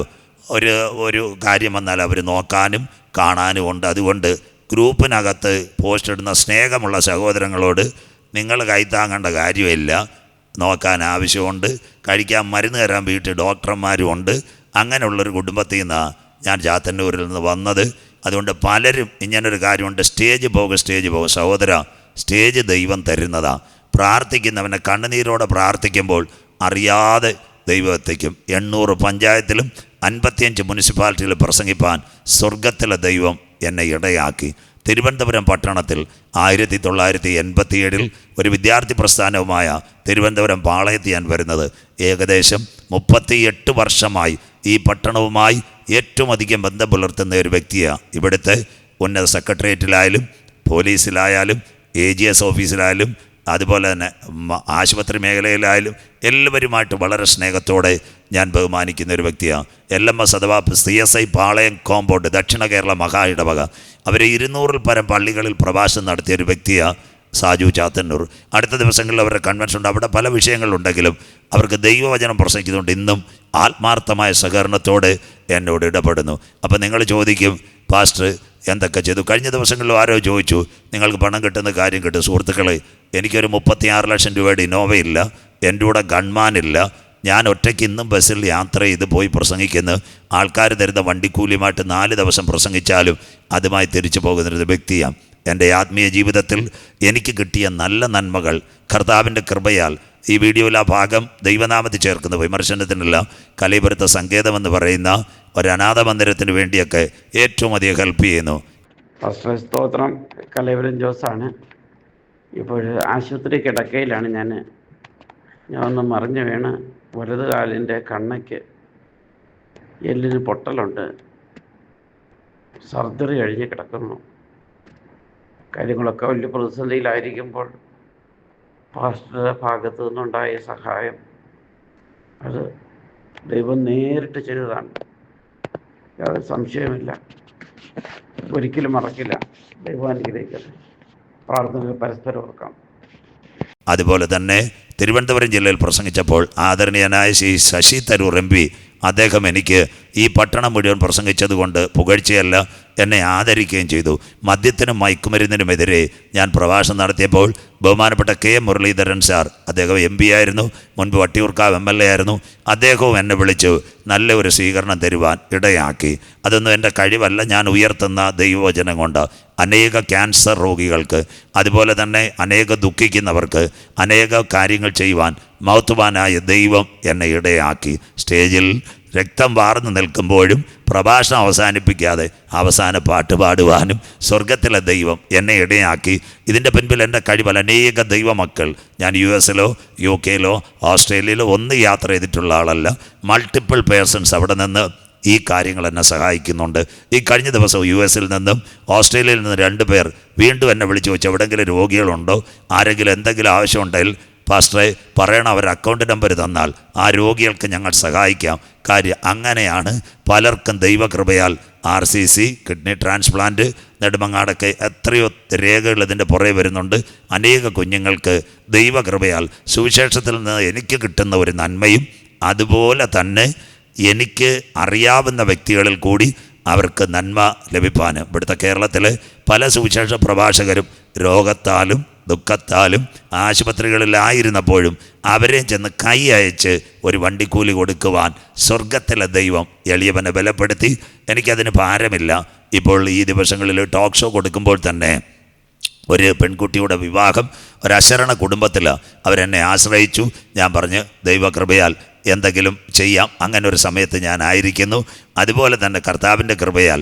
ഒരു കാര്യം വന്നാലോ അവർ നോക്കാനും കാണാനും ഉണ്ട്. അതുകൊണ്ട് ഗ്രൂപ്പിനകത്ത് പോസ്റ്റ് ഇടുന്ന സ്നേഹമുള്ള സഹോദരങ്ങളോട് നിങ്ങൾ കൈത്താങ്ങേണ്ട കാര്യമില്ല. നോക്കാൻ ആവശ്യമുണ്ട്, കഴിക്കാൻ മരുന്ന് തരാൻ വീട്ടിൽ ഡോക്ടർമാരും ഉണ്ട്. അങ്ങനെയുള്ളൊരു കുടുംബത്തിൽ നിന്നാണ് ഞാൻ ചാത്തന്നൂരിൽ നിന്ന് വന്നത്. അതുകൊണ്ട് പലരും ഇങ്ങനൊരു കാര്യമുണ്ട്, സ്റ്റേജ് പോകും. സഹോദര, സ്റ്റേജ് ദൈവം തരുന്നതാണ്. പ്രാർത്ഥിക്കുന്നവനെ കണ്ണുനീരോടെ പ്രാർത്ഥിക്കുമ്പോൾ അറിയാതെ ദൈവം എത്തിക്കും. 800 പഞ്ചായത്തിലും 55 മുനിസിപ്പാലിറ്റിയിൽ പ്രസംഗിപ്പാൻ സ്വർഗത്തിലെ ദൈവം എന്നെ ഇടയാക്കി. തിരുവനന്തപുരം പട്ടണത്തിൽ 1987 ഒരു വിദ്യാർത്ഥി പ്രസ്ഥാനവുമായ തിരുവനന്തപുരം പാളയത്ത് ഞാൻ വരുന്നത്. ഏകദേശം 38 വർഷമായി ഈ പട്ടണവുമായി ഏറ്റവും അധികം ബന്ധം പുലർത്തുന്ന ഒരു വ്യക്തിയാണ്. ഇവിടുത്തെ ഉന്നത സെക്രട്ടേറിയറ്റിലായാലും പോലീസിലായാലും AGS ഓഫീസിലായാലും അതുപോലെ തന്നെ ആശുപത്രി മേഖലയിലായാലും എല്ലാവരുമായിട്ട് വളരെ സ്നേഹത്തോടെ ഞാൻ ബഹുമാനിക്കുന്ന ഒരു വ്യക്തിയാണ്. LMS അഥവാ CSI പാളയം കോമ്പൗണ്ട് ദക്ഷിണ കേരള മഹാ ഇടവക, അവർ 200-ൽ പരം പള്ളികളിൽ പ്രഭാഷണം നടത്തിയ ഒരു വ്യക്തിയാണ് സാജു ചാത്തന്നൂർ. അടുത്ത ദിവസങ്ങളിൽ അവരുടെ കൺവെൻഷൻ ഉണ്ട്. അവിടെ പല വിഷയങ്ങളുണ്ടെങ്കിലും അവർക്ക് ദൈവവചനം പ്രസംഗിക്കുന്നുണ്ട്. ഇന്നും ആത്മാർത്ഥമായ സഹകരണത്തോടെ എന്നോട് ഇടപെടുന്നു. അപ്പോൾ നിങ്ങൾ ചോദിക്കും, പാസ്റ്റർ എന്തൊക്കെ ചെയ്തു. കഴിഞ്ഞ ദിവസങ്ങളിൽ ആരോ ചോദിച്ചു, നിങ്ങൾക്ക് പണം കിട്ടുന്ന കാര്യം കിട്ടും. സുഹൃത്തുക്കളെ, എനിക്കൊരു 36 ലക്ഷം രൂപയുടെ ഇന്നോവയില്ല, എൻ്റെ കൂടെ ഗൺമാനില്ല, ഞാൻ ഒറ്റയ്ക്ക് ഇന്നും ബസ്സിൽ യാത്ര ചെയ്ത് പോയി പ്രസംഗിക്കുന്നു. ആൾക്കാർ തരുന്ന വണ്ടിക്കൂലിയുമായിട്ട് 4 ദിവസം പ്രസംഗിച്ചാലും അതുമായി തിരിച്ചു പോകുന്നൊരു വ്യക്തിയാണ്. എൻ്റെ ആത്മീയ ജീവിതത്തിൽ എനിക്ക് കിട്ടിയ നല്ല നന്മകൾ കർത്താവിൻ്റെ കൃപയാൽ ഈ വീഡിയോയിൽ ആ ഭാഗം ദൈവനാമത്തിൽ ചേർക്കുന്ന വിമർശനത്തിനുള്ള കലൈപുരത്ത സങ്കേതമെന്ന് പറയുന്ന ഒരു അനാഥ മന്ദിരത്തിന് വേണ്ടിയൊക്കെ ഏറ്റവും അധികം ഹെൽപ്പ് ചെയ്യുന്നു. ഫസ്റ്റ് സ്തോത്രം. കലൈപുരം ജോസാണ്. ഇപ്പോൾ ആശുപത്രി കിടക്കയിലാണ്. ഞാൻ ഒന്ന് മറിഞ്ഞു വീണ് വലത് കാലിൻ്റെ കണ്ണയ്ക്ക് എല്ലിന് പൊട്ടലുണ്ട്. സർജറി കഴിഞ്ഞ് കിടക്കുന്നു. കാര്യങ്ങളൊക്കെ വലിയ പ്രതിസന്ധിയിലായിരിക്കുമ്പോൾ പാസ്റ്ററുടെ ഭാഗത്തു നിന്നുണ്ടായ സഹായം അത് ദൈവം നേരിട്ട് ചെയ്തതാണ്. യാതൊരു സംശയമില്ല. ഒരിക്കലും മറക്കില്ല. ദൈവം അനുഗ്രഹിക്കട്ടെ. പ്രാർത്ഥനയിൽ പരസ്പരം ഓർക്കാം. അതുപോലെ തന്നെ തിരുവനന്തപുരം ജില്ലയിൽ പ്രസംഗിച്ചപ്പോൾ ആദരണീയനായ ശ്രീ ശശി തരൂർ MP അദ്ദേഹം എനിക്ക് ഈ പട്ടണം മുഴുവൻ പ്രസംഗിച്ചതുകൊണ്ട് പുകഴ്ചയല്ല, എന്നെ ആദരിക്കുകയും ചെയ്തു. മദ്യത്തിനും മയക്കുമരുന്നിനുമെതിരെ ഞാൻ പ്രഭാഷണം നടത്തിയപ്പോൾ ബഹുമാനപ്പെട്ട K മുരളീധരൻ സാർ, അദ്ദേഹം MP ആയിരുന്നു, മുൻപ് വട്ടിയൂർക്കാവ് MLA ആയിരുന്നു, അദ്ദേഹവും എന്നെ വിളിച്ചു നല്ല ഒരു സ്വീകരണം തരുവാൻ ഇടയാക്കി. അതൊന്നും എൻ്റെ കഴിവല്ല, ഞാൻ ഉയർത്തുന്ന ദൈവവചനം കൊണ്ട് അനേക ക്യാൻസർ രോഗികൾക്ക്, അതുപോലെ തന്നെ അനേക ദുഃഖിക്കുന്നവർക്ക് അനേക കാര്യങ്ങൾ ചെയ്യുവാൻ മഹത്വവാനായ ദൈവം എന്നെ ഇടയാക്കി. സ്റ്റേജിൽ രക്തം വാർന്നു നിൽക്കുമ്പോഴും പ്രഭാഷണം അവസാനിപ്പിക്കാതെ അവസാന പാട്ട് പാടുവാനും സ്വർഗത്തിലെ ദൈവം എന്നെ ഇടയാക്കി. ഇതിൻ്റെ പിൻപിൽ എൻ്റെ കഴിവല്ല. അനേക ദൈവമക്കൾ, ഞാൻ US-ലോ UK-ലോ ഓസ്ട്രേലിയയിലോ ഒന്നും യാത്ര ചെയ്തിട്ടുള്ള ആളല്ല. മൾട്ടിപ്പിൾ പേഴ്സൺസ് അവിടെ നിന്ന് ഈ കാര്യങ്ങൾ എന്നെ സഹായിക്കുന്നുണ്ട്. ഈ കഴിഞ്ഞ ദിവസം US-ൽ നിന്നും ഓസ്ട്രേലിയയിൽ നിന്ന് 2 പേർ വീണ്ടും എന്നെ വിളിച്ചു ചോദിച്ചു, എവിടെയെങ്കിലും രോഗികളുണ്ടോ, ആരെങ്കിലും എന്തെങ്കിലും ആവശ്യമുണ്ടെങ്കിൽ പാസ്റ്ററെ പറയണം, അവർ അക്കൗണ്ട് നമ്പർ തന്നാൽ ആ രോഗികൾക്ക് ഞങ്ങൾ സഹായിക്കാം. കാര്യം അങ്ങനെയാണ് പലർക്കും ദൈവകൃപയാൽ RCC, കിഡ്നി ട്രാൻസ്പ്ലാന്റ്, നെടുമങ്ങാടൊക്കെ എത്രയോ രേഖകൾ ഇതിൻ്റെ പുറകെ വരുന്നുണ്ട്. അനേക കുഞ്ഞുങ്ങൾക്ക് ദൈവകൃപയാൽ സുവിശേഷത്തിൽ നിന്ന് എനിക്ക് കിട്ടുന്ന ഒരു നന്മയും അതുപോലെ തന്നെ എനിക്ക് അറിയാവുന്ന വ്യക്തികളിൽ കൂടി അവർക്ക് നന്മ ലഭിപ്പാൻ ഇവിടുത്തെ കേരളത്തിലെ പല സുവിശേഷ പ്രഭാഷകരും രോഗത്താലും ദുഃഖത്താലും ആശുപത്രികളിലായിരുന്നപ്പോഴും അവരെ ചെന്ന് കൈ അയച്ച് ഒരു വണ്ടിക്കൂലി കൊടുക്കുവാൻ സ്വർഗത്തിലെ ദൈവം എളിയവനെ ബലപ്പെടുത്തി. എനിക്കതിന് ഭാരമില്ല. ഇപ്പോൾ ഈ ദിവസങ്ങളിൽ ടോക്ക് ഷോ കൊടുക്കുമ്പോൾ തന്നെ ഒരു പെൺകുട്ടിയുടെ വിവാഹം ഒരു അശരണ കുടുംബത്തിൽ അവരെന്നെ ആശ്രയിച്ചു. ഞാൻ പറഞ്ഞ് ദൈവകൃപയാൽ എന്തെങ്കിലും ചെയ്യാം. അങ്ങനെ ഒരു സമയത്ത് ഞാനായിരിക്കുന്നു. അതുപോലെ തന്നെ കർത്താവിൻ്റെ കൃപയാൽ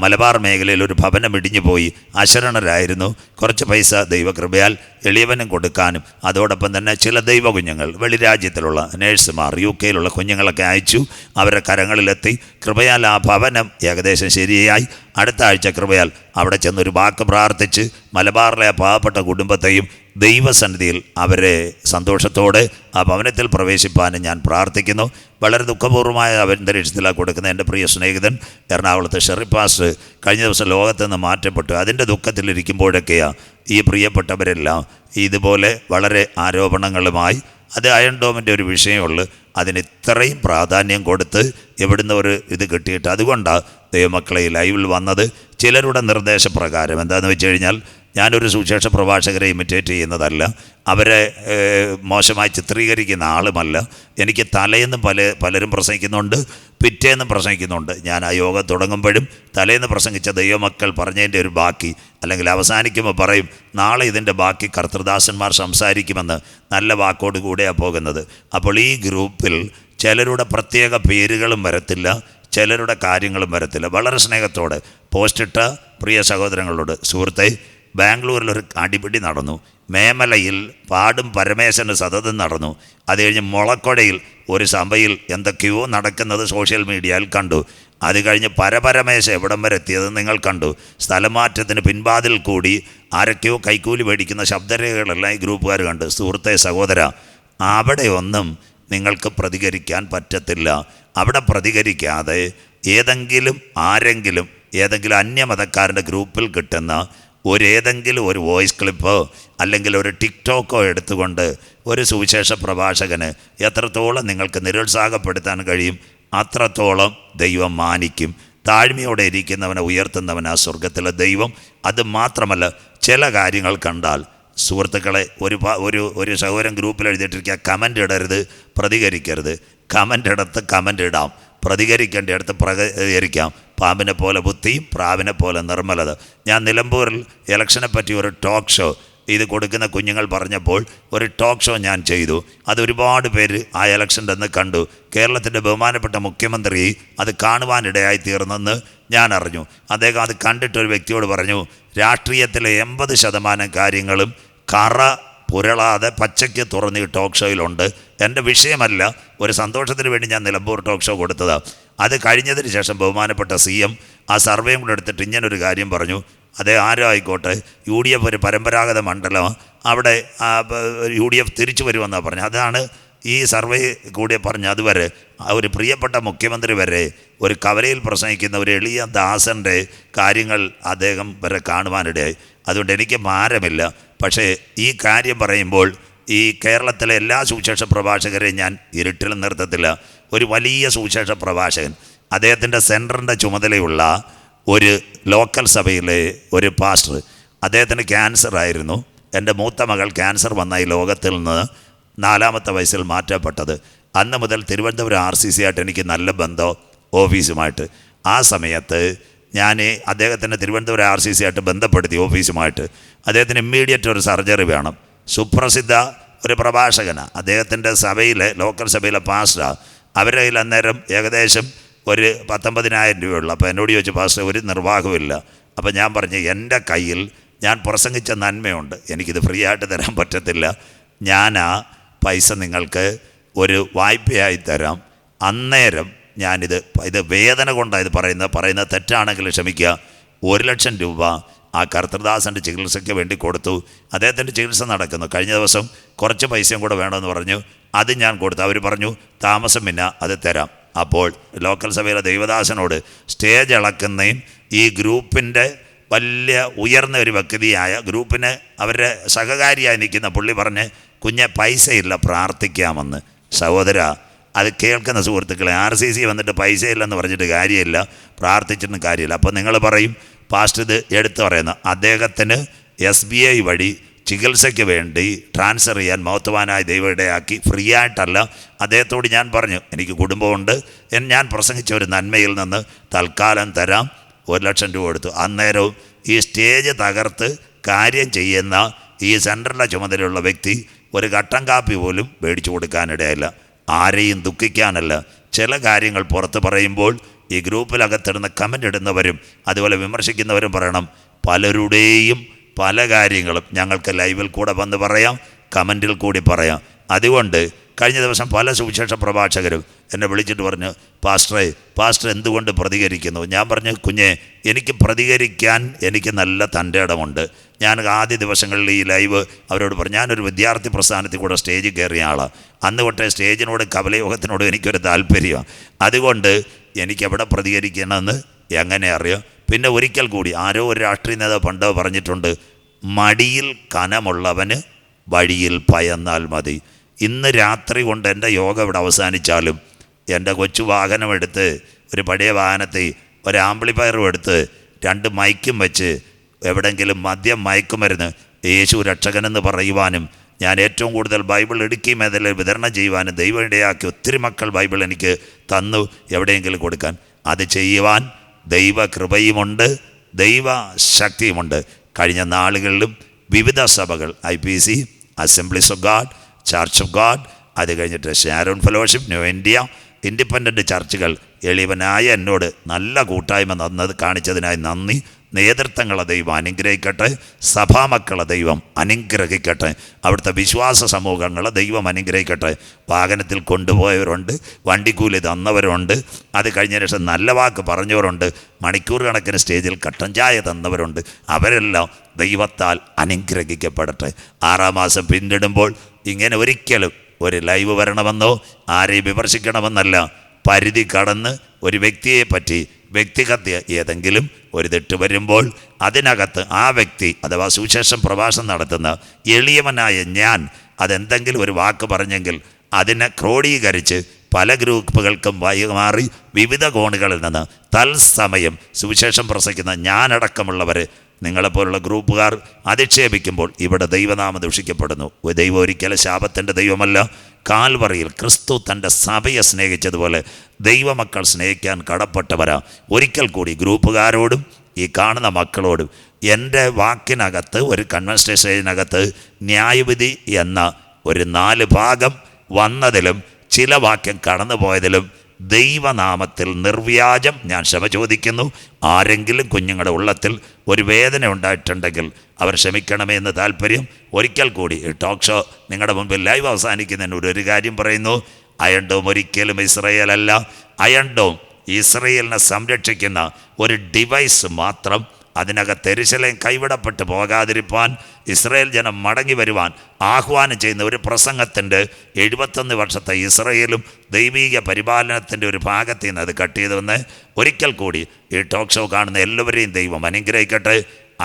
മലബാർ മേഖലയിൽ ഒരു ഭവനം ഇടിഞ്ഞു പോയി, അശരണരായിരുന്നു. കുറച്ച് പൈസ ദൈവകൃപയാൽ എളിയവനും കൊടുക്കാനും അതോടൊപ്പം തന്നെ ചില ദൈവ കുഞ്ഞുങ്ങൾ വെളിരാജ്യത്തിലുള്ള നേഴ്സുമാർ UK-യിലുള്ള കുഞ്ഞുങ്ങളൊക്കെ അയച്ചു. അവരുടെ കരങ്ങളിലെത്തി. കൃപയാൽ ആ ഭവനം ഏകദേശം ശരിയായി. അടുത്ത ആഴ്ച കൃപയാൽ അവിടെ ചെന്നൊരു വാക്ക് പ്രാർത്ഥിച്ച് മലബാറിലെ ആ പാവപ്പെട്ട കുടുംബത്തെയും ദൈവസന്നിധിയിൽ അവരെ സന്തോഷത്തോടെ ആ ഭവനത്തിൽ പ്രവേശിപ്പാനും ഞാൻ പ്രാർത്ഥിക്കുന്നു. വളരെ ദുഃഖപൂർവമായ അന്തരീക്ഷത്തിലാണ് കൊടുക്കുന്ന എൻ്റെ പ്രിയ സ്നേഹിതൻ എറണാകുളത്തെ ഷെറി പാസ്റ്റർ കഴിഞ്ഞ ദിവസം ലോകത്ത് നിന്ന് മാറ്റപ്പെട്ടു. അതിൻ്റെ ദുഃഖത്തിലിരിക്കുമ്പോഴൊക്കെയാണ് ഈ പ്രിയപ്പെട്ടവരെല്ലാം ഇതുപോലെ വളരെ ആരോപണങ്ങളുമായി, അത് അയൺ ഡോമിൻ്റെ ഒരു വിഷയമുള്ളൂ, അതിന് ഇത്രയും പ്രാധാന്യം കൊടുത്ത് എവിടുന്ന് ഒരു ഇത് കിട്ടിയിട്ട്, അതുകൊണ്ടാണ് ദൈവമക്കളെ ലൈവിൽ വന്നത്. ചിലരുടെ നിർദ്ദേശപ്രകാരം എന്താണെന്ന് വെച്ച് കഴിഞ്ഞാൽ, ഞാനൊരു സുവിശേഷ പ്രഭാഷകരെ ഇമിറ്റേറ്റ് ചെയ്യുന്നതല്ല, അവരെ മോശമായി ചിത്രീകരിക്കുന്ന ആളുമല്ല. എനിക്ക് തലേന്ന് പലരും പ്രസംഗിക്കുന്നുണ്ട്, പിറ്റേന്നും പ്രസംഗിക്കുന്നുണ്ട്. ഞാൻ ആ യോഗം തുടങ്ങുമ്പോഴും തലേന്ന് പ്രസംഗിച്ച ദൈവമക്കൾ പറഞ്ഞതിൻ്റെ ഒരു ബാക്കി, അല്ലെങ്കിൽ അവസാനിക്കുമ്പോൾ പറയും നാളെ ഇതിൻ്റെ ബാക്കി കർത്തൃദാസന്മാർ സംസാരിക്കുമെന്ന് നല്ല വാക്കോട് കൂടെയാണ് പോകുന്നത്. അപ്പോൾ ഈ ഗ്രൂപ്പിൽ ചിലരുടെ പ്രത്യേക പേരുകളും വരത്തില്ല, ചിലരുടെ കാര്യങ്ങളും വരത്തില്ല. വളരെ സ്നേഹത്തോടെ പോസ്റ്റിട്ട പ്രിയ സഹോദരങ്ങളോട്, സുഹൃത്തെ, ബാംഗ്ലൂരിലൊരു അടിപിടി നടന്നു, മേമലയിൽ പാടും പരമേശന് സതതം നടന്നു, അത് കഴിഞ്ഞ് മുളക്കൊടയിൽ ഒരു സഭയിൽ എന്തൊക്കെയോ നടക്കുന്നത് സോഷ്യൽ മീഡിയയിൽ കണ്ടു, അത് കഴിഞ്ഞ് പരപരമേശ എവിടം വരെ എത്തിയത് നിങ്ങൾ കണ്ടു, സ്ഥലമാറ്റത്തിന് പിൻവാതിൽ കൂടി ആരൊക്കെയോ കൈക്കൂലി മേടിക്കുന്ന ശബ്ദരേഖകളെല്ലാം ഈ ഗ്രൂപ്പുകാർ കണ്ട്. സുഹൃത്തെ, സഹോദര, അവിടെ ഒന്നും നിങ്ങൾക്ക് പ്രതികരിക്കാൻ പറ്റത്തില്ല. അവിടെ പ്രതികരിക്കാതെ ആരെങ്കിലും ഏതെങ്കിലും അന്യമതക്കാരൻ്റെ ഗ്രൂപ്പിൽ കിട്ടുന്ന ഏതെങ്കിലും ഒരു വോയിസ് ക്ലിപ്പോ അല്ലെങ്കിൽ ഒരു ടിക്ടോക്കോ എടുത്തുകൊണ്ട് ഒരു സുവിശേഷ പ്രഭാഷകന് എത്രത്തോളം നിങ്ങൾക്ക് നിരുത്സാഹപ്പെടുത്താൻ കഴിയും അത്രത്തോളം ദൈവം മാനിക്കും. താഴ്മയോടെ ഇരിക്കുന്നവനെ ഉയർത്തുന്നവനാ സ്വർഗത്തിലെ ദൈവം. അത് മാത്രമല്ല, ചില കാര്യങ്ങൾ കണ്ടാൽ സുഹൃത്തുക്കളെ, ഒരു സഹോദരൻ ഗ്രൂപ്പിൽ എഴുതിയിട്ടിരിക്കുക, കമൻ്റ് ഇടരുത്, പ്രതികരിക്കരുത്. കമൻ്റ് ഇടത്ത് കമൻ്റ് ഇടാം, പ്രതികരിക്കേണ്ട അടുത്ത് പ്രതികരിക്കാം. പാമ്പിനെ പോലെ ബുദ്ധിയും പ്രാവിനെ പോലെ നിർമ്മലത. ഞാൻ നിലമ്പൂരിൽ ഇലക്ഷനെ പറ്റി ഒരു ടോക്ക് ഷോ ഇത് കൊടുക്കുന്ന കുഞ്ഞുങ്ങൾ പറഞ്ഞപ്പോൾ ഒരു ടോക്ക് ഷോ ഞാൻ ചെയ്തു. അത് ഒരുപാട് പേര് ആ ഇലക്ഷൻ്റെ അന്ന് കണ്ടു. കേരളത്തിൻ്റെ ബഹുമാനപ്പെട്ട മുഖ്യമന്ത്രി അത് കാണുവാനിടയായി തീർന്നെന്ന് ഞാൻ അറിഞ്ഞു. അദ്ദേഹം അത് കണ്ടിട്ടൊരു വ്യക്തിയോട് പറഞ്ഞു, രാഷ്ട്രീയത്തിലെ 80% കാര്യങ്ങളും കറ പുരളാതെ പച്ചയ്ക്ക് തുറന്ന് ഈ ടോക്ക് ഷോയിലുണ്ട്. എൻ്റെ വിഷയമല്ല, ഒരു സന്തോഷത്തിന് വേണ്ടി ഞാൻ നിലമ്പൂർ ടോക്ക് ഷോ കൊടുത്തതാണ്. അത് കഴിഞ്ഞതിന് ശേഷം ബഹുമാനപ്പെട്ട CM ആ സർവേയും കൂടെ എടുത്തിട്ട് ഇങ്ങനൊരു കാര്യം പറഞ്ഞു. അതേ ആരോ ആയിക്കോട്ടെ, UDF ഒരു പരമ്പരാഗത മണ്ഡലം, അവിടെ UDF തിരിച്ചു വരുമെന്നാണ് പറഞ്ഞു. അതാണ് ഈ സർവേ കൂടി പറഞ്ഞ് അതുവരെ ഒരു പ്രിയപ്പെട്ട മുഖ്യമന്ത്രി വരെ ഒരു കവലയിൽ പ്രസംഗിക്കുന്ന ഒരു എളിയ ദാസൻ്റെ കാര്യങ്ങൾ അദ്ദേഹം വരെ കാണുവാനിടയായി. അതുകൊണ്ട് എനിക്ക് ഭാരമില്ല. പക്ഷേ ഈ കാര്യം പറയുമ്പോൾ ഈ കേരളത്തിലെ എല്ലാ സുവിശേഷ പ്രഭാഷകരെയും ഞാൻ ഇരുട്ടിൽ നിർത്തത്തില്ല. ഒരു വലിയ സുവിശേഷ പ്രഭാഷകൻ, അദ്ദേഹത്തിൻ്റെ സെൻറ്ററിൻ്റെ ചുമതലയുള്ള ഒരു ലോക്കൽ സഭയിലെ ഒരു പാസ്റ്റർ, അദ്ദേഹത്തിന് ക്യാൻസർ ആയിരുന്നു. എൻ്റെ മൂത്ത മകൾ ക്യാൻസർ വന്ന ഈ ലോകത്തിൽ നിന്ന് 4ാമത്തെ വയസ്സിൽ മാറ്റപ്പെട്ടത്. അന്ന് മുതൽ തിരുവനന്തപുരം RCC ആയിട്ട് എനിക്ക് നല്ല ബന്ധം, ഓഫീസുമായിട്ട്. ആ സമയത്ത് ഞാൻ അദ്ദേഹത്തിൻ്റെ തിരുവനന്തപുരം RCC ആയിട്ട് ബന്ധപ്പെടുത്തി ഓഫീസുമായിട്ട്. അദ്ദേഹത്തിന് ഇമ്മീഡിയറ്റ് ഒരു സർജറി വേണം. സുപ്രസിദ്ധ ഒരു പ്രഭാഷകനാണ്, അദ്ദേഹത്തിൻ്റെ സഭയിലെ ലോക്കൽ സഭയിലെ പാസ്റ്ററാണ്. അവരുടെ കയ്യിൽ അന്നേരം ഏകദേശം ഒരു 19,000 രൂപയുള്ളൂ. അപ്പോൾ എന്നോട് ചോദിച്ചു, പാസ്റ്റർ ഒരു നിർവാഹമില്ല. അപ്പോൾ ഞാൻ പറഞ്ഞു, എൻ്റെ കയ്യിൽ ഞാൻ പ്രസംഗിച്ച നന്മയുണ്ട്, എനിക്കിത് ഫ്രീ ആയിട്ട് തരാൻ പറ്റത്തില്ല. ഞാൻ ആ പൈസ നിങ്ങൾക്ക് ഒരു വായ്പയായി തരാം. അന്നേരം ഇത് വേദന കൊണ്ടാണ് ഇത് പറയുന്നത് തെറ്റാണെങ്കിൽ ക്ഷമിക്കുക. 1,00,000 രൂപ ആ കർത്തൃദാസൻ്റെ ചികിത്സയ്ക്ക് വേണ്ടി കൊടുത്തു. അദ്ദേഹത്തിൻ്റെ ചികിത്സ നടക്കുന്നു. കഴിഞ്ഞ ദിവസം കുറച്ച് പൈസയും കൂടെ വേണമെന്ന് പറഞ്ഞു. അത് ഞാൻ കൊടുത്തു. അവർ പറഞ്ഞു താമസം പിന്നെ അത് തരാം. അപ്പോൾ ലോക്കൽ സഭയിലെ ദൈവദാസനോട് സ്റ്റേജ് ഇളക്കുന്നതും ഈ ഗ്രൂപ്പിൻ്റെ വലിയ ഉയർന്ന ഒരു വ്യക്തിയായ ഗ്രൂപ്പിന് അവരുടെ സഹകാരിയായി നിൽക്കുന്ന പുള്ളി പറഞ്ഞ്, കുഞ്ഞെ പൈസയില്ല, പ്രാർത്ഥിക്കാമെന്ന്. സഹോദര, അത് കേൾക്കുന്ന സുഹൃത്തുക്കളെ, RCC വന്നിട്ട് പൈസയില്ലെന്ന് പറഞ്ഞിട്ട് കാര്യമില്ല, പ്രാർത്ഥിച്ചിട്ടും കാര്യമില്ല. അപ്പോൾ നിങ്ങൾ പറയും, പാസ്റ്റർ ഇത് എടുത്തു പറയുന്ന അദ്ദേഹത്തിന് SBI വഴി ചികിത്സയ്ക്ക് വേണ്ടി ട്രാൻസ്ഫർ ചെയ്യാൻ മഹത്വാനായ ദൈവം ഇടയാക്കി. ഫ്രീ ആയിട്ടല്ല. അദ്ദേഹത്തോട് ഞാൻ പറഞ്ഞു, എനിക്ക് കുടുംബമുണ്ട്, ഞാൻ പ്രസംഗിച്ച ഒരു നന്മയിൽ നിന്ന് തൽക്കാലം തരാം. 1,00,000 രൂപ കൊടുത്തു. അന്നേരവും ഈ സ്റ്റേജ് തകർത്ത് കാര്യം ചെയ്യുന്ന ഈ സെൻറ്ററിലെ ചുമതലയുള്ള വ്യക്തി ഒരു കട്ടൻ കാപ്പി പോലും മേടിച്ചു കൊടുക്കാനിടയില്ല. ആരെയും ദുഃഖിക്കാനല്ല. ചില കാര്യങ്ങൾ പുറത്ത് പറയുമ്പോൾ ഈ ഗ്രൂപ്പിലകത്തിടുന്ന കമൻ്റ് ഇടുന്നവരും അതുപോലെ വിമർശിക്കുന്നവരും പറയണം, പലരുടെയും പല കാര്യങ്ങളും ഞങ്ങൾക്ക് ലൈവിൽ കൂടെ വന്ന് പറയാം, കമൻറ്റിൽ കൂടി പറയാം. അതുകൊണ്ട് കഴിഞ്ഞ ദിവസം പല സുവിശേഷ പ്രഭാഷകരും എന്നെ വിളിച്ചിട്ട് പറഞ്ഞു, പാസ്റ്റർ എന്തുകൊണ്ട് പ്രതികരിക്കുന്നു? ഞാൻ പറഞ്ഞു, കുഞ്ഞെ, എനിക്ക് പ്രതികരിക്കാൻ എനിക്ക് നല്ല തൻ്റെ ഇടമുണ്ട്. ഞാൻ ആദ്യ ദിവസങ്ങളിൽ ഈ ലൈവ് അവരോട് പറഞ്ഞു, ഞാനൊരു വിദ്യാർത്ഥി പ്രസ്ഥാനത്തിൽ കൂടെ സ്റ്റേജിൽ കയറിയ ആളാണ്. അന്ന് തൊട്ടേ സ്റ്റേജിനോട് കവലയോഗത്തിനോട് എനിക്കൊരു താല്പര്യമാണ്. അതുകൊണ്ട് എനിക്കെവിടെ പ്രതികരിക്കണമെന്ന് എങ്ങനെ അറിയാം? പിന്നെ ഒരിക്കൽ കൂടി ആരോ ഒരു രാഷ്ട്രീയ നേതാവ് പണ്ട് പറഞ്ഞിട്ടുണ്ട്, മടിയിൽ കനമുള്ളവന് വഴിയിൽ ഭയന്നാൽ മതി. ഇന്ന് രാത്രി കൊണ്ട് എൻ്റെ യോഗം ഇവിടെ അവസാനിച്ചാലും എൻ്റെ കൊച്ചു വാഹനമെടുത്ത്, ഒരു പഴയ വാഹനത്തിൽ ഒരു ആംപ്ലിഫയറും എടുത്ത് 2 മൈക്കും വെച്ച് എവിടെയെങ്കിലും മദ്യം മയക്കുമരുന്ന് യേശു രക്ഷകനെന്ന് പറയുവാനും, ഞാൻ ഏറ്റവും കൂടുതൽ ബൈബിൾ ഇടുക്കി മേഖലയിൽ വിതരണം ചെയ്യുവാനും ദൈവം ഇടയാക്കി ഒത്തിരി മക്കൾ ബൈബിൾ എനിക്ക് തന്നു എവിടെയെങ്കിലും കൊടുക്കാൻ. അത് ചെയ്യുവാൻ ദൈവകൃപയുമുണ്ട്, ദൈവശക്തിയുമുണ്ട്. കഴിഞ്ഞ നാളുകളിലും വിവിധ സഭകൾ, IPC, assemblies of God, church of God, അത് കഴിഞ്ഞിട്ട് Sharon fellowship, new India, independent ചർച്ചുകൾ എളിയവനായ എന്നോട് നല്ല കൂട്ടായ്മ കാണിച്ചതിനായി നന്ദി. നേതൃത്വങ്ങളെ ദൈവം അനുഗ്രഹിക്കട്ടെ. സഭാമക്കളെ ദൈവം അനുഗ്രഹിക്കട്ടെ. അവിടുത്തെ വിശ്വാസ സമൂഹങ്ങളെ ദൈവം അനുഗ്രഹിക്കട്ടെ. വാഹനത്തിൽ കൊണ്ടുപോയവരുണ്ട്, വണ്ടിക്കൂലി തന്നവരുണ്ട്, അത് കഴിഞ്ഞ ശേഷം നല്ല വാക്ക് പറഞ്ഞവരുണ്ട്, മണിക്കൂർ കണക്കിന് സ്റ്റേജിൽ കട്ടൻ ചായ തന്നവരുണ്ട്. അവരെല്ലാം ദൈവത്താൽ അനുഗ്രഹിക്കപ്പെടട്ടെ. 6-ാം മാസം പിന്നിടുമ്പോൾ ഇങ്ങനെ ഒരിക്കലും ഒരു ലൈവ് വരണമെന്നോ ആരെയും വിമർശിക്കണമെന്നല്ല. പരിധി കടന്ന് ഒരു വ്യക്തിയെ പറ്റി വ്യക്തിഗത ഏതെങ്കിലും ഒരു തെറ്റ് വരുമ്പോൾ അതിനകത്ത് ആ വ്യക്തി അഥവാ സുവിശേഷം പ്രഭാഷണം നടത്തുന്ന എളിയവനായ ഞാൻ അതെന്തെങ്കിലും ഒരു വാക്ക് പറഞ്ഞെങ്കിൽ അതിനെ ക്രോഡീകരിച്ച് പല ഗ്രൂപ്പുകൾക്കും മാറി വിവിധ കോണുകളിൽ നിന്ന് തത്സമയം സുവിശേഷം പ്രസംഗിക്കുന്ന ഞാനടക്കമുള്ളവർ, നിങ്ങളെപ്പോലുള്ള ഗ്രൂപ്പുകാർ അധിക്ഷേപിക്കുമ്പോൾ ഇവിടെ ദൈവനാമം ദൂഷിക്കപ്പെടുന്നു. ദൈവം ഒരിക്കലും ശാപത്തിൻ്റെ ദൈവമല്ല. കാൽവറിയിൽ ക്രിസ്തു തൻ്റെ സഭയെ സ്നേഹിച്ചതുപോലെ ദൈവമക്കൾ സ്നേഹിക്കാൻ കടപ്പെട്ടവരാ. ഒരിക്കൽ കൂടി ഗ്രൂപ്പുകാരോടും ഈ കാണുന്ന മക്കളോടും എൻ്റെ വാക്കിനകത്ത്, ഒരു കൺവെൻഷൻ സ്റ്റേജിനകത്ത് ന്യായവിധി എന്ന ഒരു 4 ഭാഗം വന്നതിലും ചില വാക്യം കടന്നുപോയതിലും ദൈവനാമത്തിൽ നിർവ്യാജം ഞാൻ ക്ഷമ ചോദിക്കുന്നു. ആരെങ്കിലും കുഞ്ഞുങ്ങളുടെ ഉള്ളത്തിൽ ഒരു വേദന ഉണ്ടായിട്ടുണ്ടെങ്കിൽ അവർ ക്ഷമിക്കണമേ എന്ന് താല്പര്യം. ഒരിക്കൽ കൂടി ഈ ടോക്ക് ഷോ നിങ്ങളുടെ മുമ്പിൽ ലൈവ് അവസാനിക്കുന്നതിന് ഒരു കാര്യം പറയുന്നു. അയൺ ഡോം ഒരിക്കലും ഇസ്രയേലല്ല. അയൺ ഡോം ഇസ്രയേലിനെ സംരക്ഷിക്കുന്ന ഒരു ഡിവൈസ് മാത്രം. അതിനകത്ത് യെരൂശലേം കൈവിടപ്പെട്ട് പോകാതിരിപ്പാൻ, ഇസ്രയേൽ ജനം മടങ്ങി വരുവാൻ ആഹ്വാനം ചെയ്യുന്ന ഒരു പ്രസംഗത്തിൻ്റെ 71 വർഷത്തെ ഇസ്രയേലും ദൈവീക പരിപാലനത്തിൻ്റെ ഒരു ഭാഗത്ത് നിന്ന് അത് കട്ട് ചെയ്തുവന്ന് ഒരിക്കൽ കൂടി ഈ ടോക്ക് ഷോ കാണുന്ന എല്ലാവരെയും ദൈവം അനുഗ്രഹിക്കട്ടെ.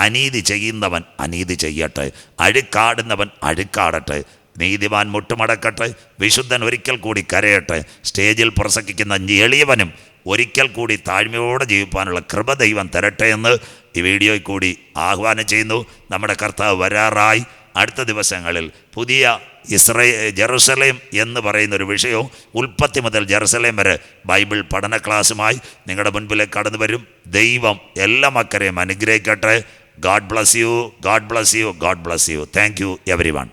അനീതി ചെയ്യുന്നവൻ അനീതി ചെയ്യട്ടെ, അഴുക്കാടുന്നവൻ അഴുക്കാടട്ടെ, നീതിമാൻ മുട്ടുമടക്കട്ടെ, വിശുദ്ധൻ ഒരിക്കൽ കൂടി കരയട്ടെ, സ്റ്റേജിൽ പ്രസംഗിക്കുന്ന എളിയവനും ഒരിക്കൽ കൂടി താഴ്മയോടെ ജീവിപ്പാനുള്ള കൃപ ദൈവം തരട്ടെ എന്ന് ഈ വീഡിയോയിൽ കൂടി ആഹ്വാനം ചെയ്യുന്നു. നമ്മുടെ കർത്താവ് വരാറായി. അടുത്ത ദിവസങ്ങളിൽ പുതിയ ജെറുസലേം എന്ന് പറയുന്നൊരു വിഷയവും ഉൽപ്പത്തി മുതൽ ജെറുസലേം വരെ ബൈബിൾ പഠന ക്ലാസ്സുമായി നിങ്ങളുടെ മുൻപിലേക്ക് കടന്നു വരും. ദൈവം എല്ലാ മക്കളെയും അനുഗ്രഹിക്കട്ടെ. God bless you, God bless you, God bless you. Thank you everyone.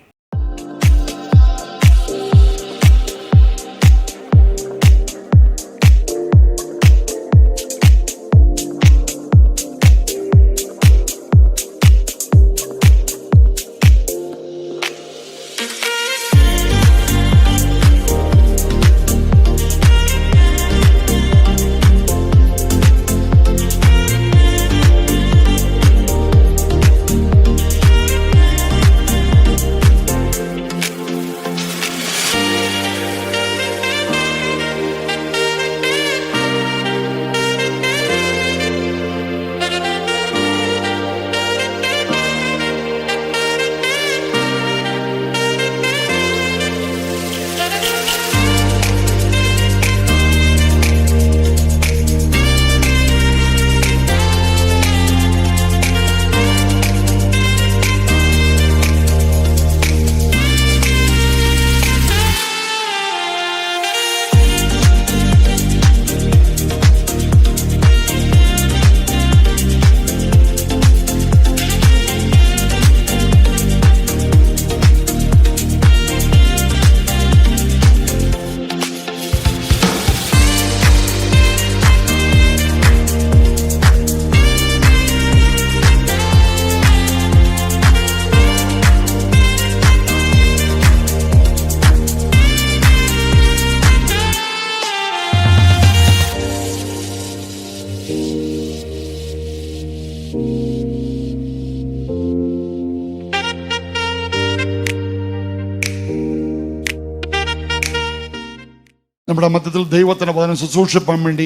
നമ്മുടെ മധ്യത്തിൽ ദൈവത്തിൻ്റെ വചനം ശുശ്രൂഷിപ്പാൻ വേണ്ടി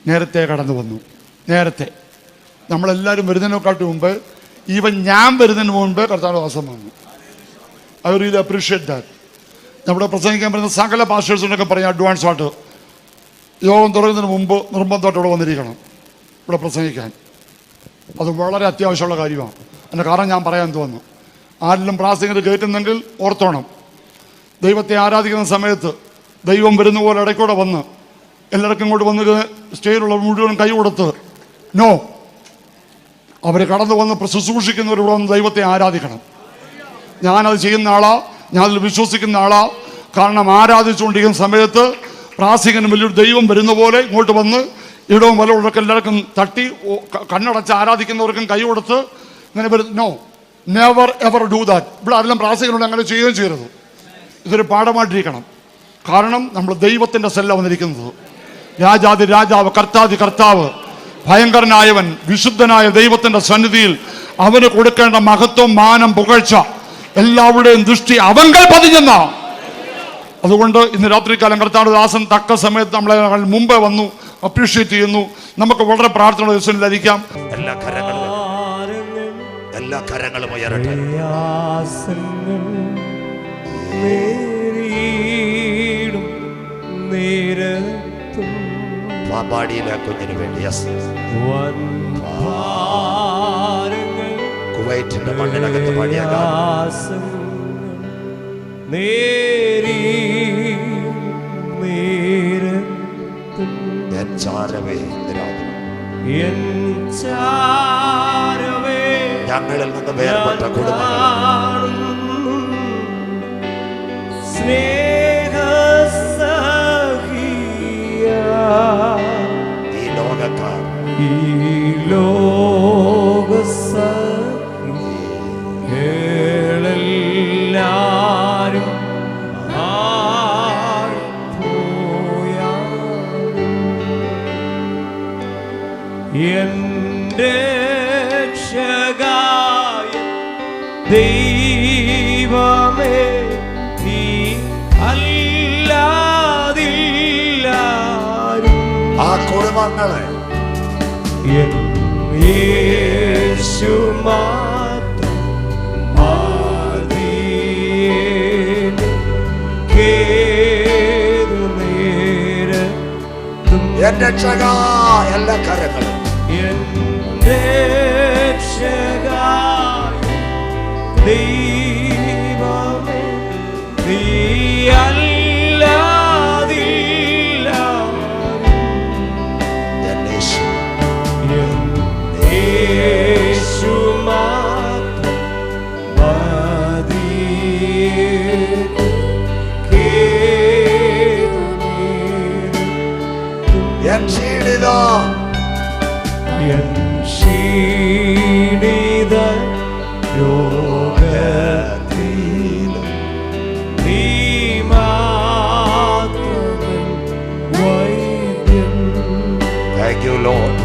നേരത്തെ കടന്നു വന്നു. നേരത്തെ നമ്മളെല്ലാവരും വരുന്നതിനെക്കാട്ടും മുമ്പ്, ഈവൻ ഞാൻ വരുന്നതിന് മുമ്പ് കർത്താവിൻ്റെ വാസം വന്നു. I really appreciate that. നമ്മുടെ പ്രസംഗിക്കാൻ പറ്റുന്ന സകല പാസ്റ്റേഴ്സിനൊക്കെ പറയാം, അഡ്വാൻസ് ആയിട്ട് യോഗം തുടങ്ങുന്നതിന് മുമ്പ് നിർബന്ധമായിട്ട് ഇവിടെ വന്നിരിക്കണം ഇവിടെ പ്രസംഗിക്കാൻ. അത് വളരെ അത്യാവശ്യമുള്ള കാര്യമാണ്. അതിൻ്റെ കാരണം ഞാൻ പറയാൻ തോന്നുന്നു. ആരെങ്കിലും പ്രാസംഗികർ കയറ്റുന്നെങ്കിൽ ഓർത്തോണം, ദൈവത്തെ ആരാധിക്കുന്ന സമയത്ത് ദൈവം വരുന്ന പോലെ ഇടയ്ക്കൂടെ വന്ന് എല്ലാവർക്കും ഇങ്ങോട്ട് വന്ന് സ്റ്റേജിലുള്ള മുഴുവൻ കൈ കൊടുത്ത് നോ, അവർ കടന്നു വന്ന് ശുശ്രൂഷിക്കുന്നവരിവിടെ വന്ന് ദൈവത്തെ ആരാധിക്കണം. ഞാനത് ചെയ്യുന്ന ആളാ, ഞാനതിൽ വിശ്വസിക്കുന്ന ആളാ. കാരണം ആരാധിച്ചുകൊണ്ടിരിക്കുന്ന സമയത്ത് പ്രാസംഗികന് വലിയൊരു ദൈവം വരുന്ന പോലെ ഇങ്ങോട്ട് വന്ന് ഇടവും വലവുള്ളൊക്കെ എല്ലാവർക്കും തട്ടി കണ്ണടച്ച് ആരാധിക്കുന്നവർക്കും കൈ കൊടുത്ത് ഇങ്ങനെ വരും. No, never ever do that. ഇവിടെ ആരെല്ലാം പ്രാസംഗികനോട് അങ്ങനെ ചെയ്യുകയും ചെയ്യരുത്. ഇതൊരു പാഠമായിട്ടിരിക്കണം. കാരണം നമ്മൾ ദൈവത്തിൻ്റെ സെല്ല വന്നിരിക്കുന്നത്. രാജാതി രാജാവ്, കർത്താതി കർത്താവ്, ഭയങ്കരനായവൻ, വിശുദ്ധനായ ദൈവത്തിൻ്റെ സന്നിധിയിൽ അവന് കൊടുക്കേണ്ട മഹത്വം, മാനം, പുകഴ്ച എല്ലാവരുടെയും ദൃഷ്ടി അവങ്കൽ പതിഞ്ഞെന്ന. അതുകൊണ്ട് ഇന്ന് രാത്രികാലം കർത്താവിന്റെ ദാസൻ തക്ക സമയത്ത് നമ്മളെ മുമ്പേ വന്നു അപ്രീഷിയേറ്റ് ചെയ്യുന്നു. നമുക്ക് വളരെ പ്രാർത്ഥന ദിവസങ്ങളിലായിരിക്കാം. എല്ലാ കരങ്ങളും ഉയരട്ടെ. നിരത്തും പാമ്പാടിയിലെ കുഞ്ഞിന് വേണ്ടി. യെസ്, വൻഭാരങ്ങൾ കുവൈറ്റിന്റെ മണ്ണിനകത്ത് പാടിയ ഗാനം. നേരി നിരത്തും എൻ ചാരവേ നിരാതനം, എൻ ചാരവേ ഞങ്ങളിൽ നിന്ന് വേർപെട്ട കുടുംബങ്ങൾ സ്നേഹസഖിയ ഈ ലോകക്കാർ ഈ ലോകസഖികളെല്ലാരും എന്റെ രക്ഷകായ ദൈവമേ നീ അല്ലാതില്ലാരും ആ കുടുംബങ്ങളെ എൻ യേശു മാത്രം കേതു നേരത്തും എൻ രക്ഷക എല്ലാ കരങ്ങളും എന്റെ രക്ഷകായ ദൈവമേ നീ അല്ലാതില്ലാരും എൻ യേശു യേശു മാത്രം എൻ ക്ഷീണിത എൻ ക്ഷീണിത രോഗത്തിലും നീ മാത്രം വൈദ്യൻ. Thank you Lord.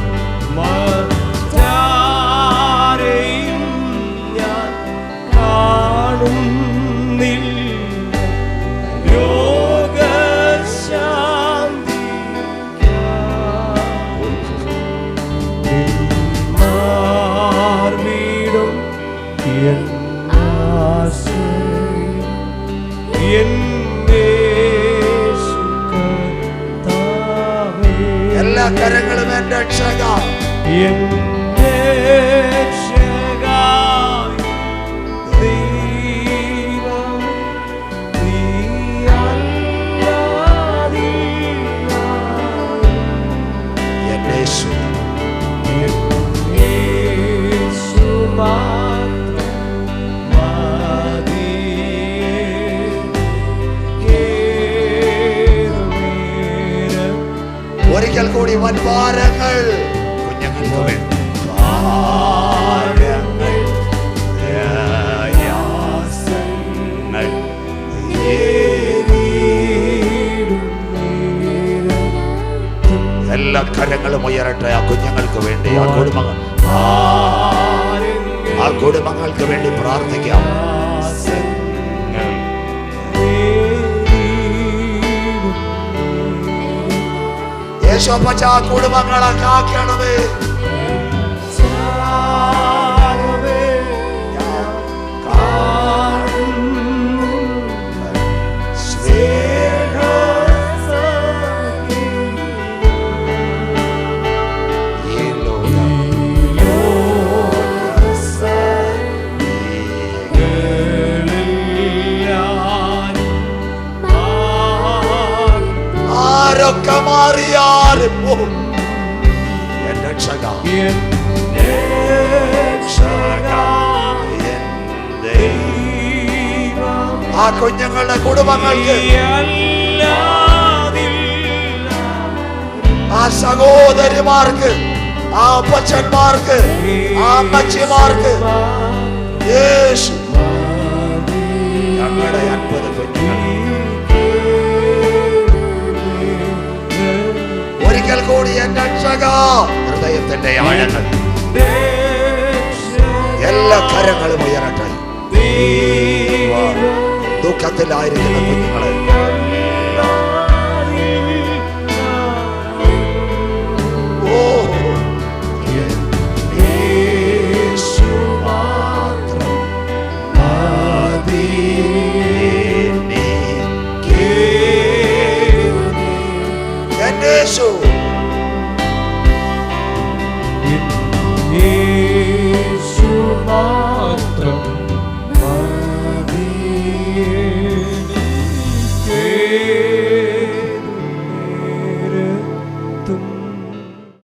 മറ്റാരെയും ഞാൻ കാണുന്നില്ല രോഗശാന്തിമാർവീടും എല്ലാ കരങ്ങളും എൻ രക്ഷക എന്റെ രക്ഷകായ ദൈവം നീ അല്ലാതില്ലാരും എൻ യേശു യേശു മാത്രം ഒരിക്കൽ കൂടി വൻഭാരങ്ങൾ കുഞ്ഞുങ്ങൾക്ക് വേണ്ടി. ഭാരങ്ങൾ, പ്രയാസങ്ങൾ എല്ലാ കരങ്ങളും ഉയരട്ടെ ആ കുഞ്ഞുങ്ങൾക്ക് വേണ്ടി, ആ കുടുംബങ്ങൾക്ക് വേണ്ടി പ്രാർത്ഥിക്കാം. യേശോപ്പച്ച ആ കുടുംബങ്ങളെ കാക്കണമേ. ആരൊക്കെ മാറിയാലും എൻ രക്ഷക എൻ ദൈവം. ആ കുഞ്ഞുങ്ങളുടെ കുടുംബങ്ങൾക്ക്, ആ സഹോദരിമാർക്ക്, ആ അപ്പച്ചന്മാർക്ക്, ആ അമ്മച്ചിമാർക്ക് യേശു ഞങ്ങളുടെ 50 കുഞ്ഞുങ്ങൾ ഒരിക്കൽ കൂടി എൻ രക്ഷക ഹൃദയത്തിന്റെ ആഴങ്ങൾ എല്ലാ കരങ്ങളും ഉയരട്ടെ. ദുഃഖത്തിലായിരിക്കുന്ന കുഞ്ഞുങ്ങളെ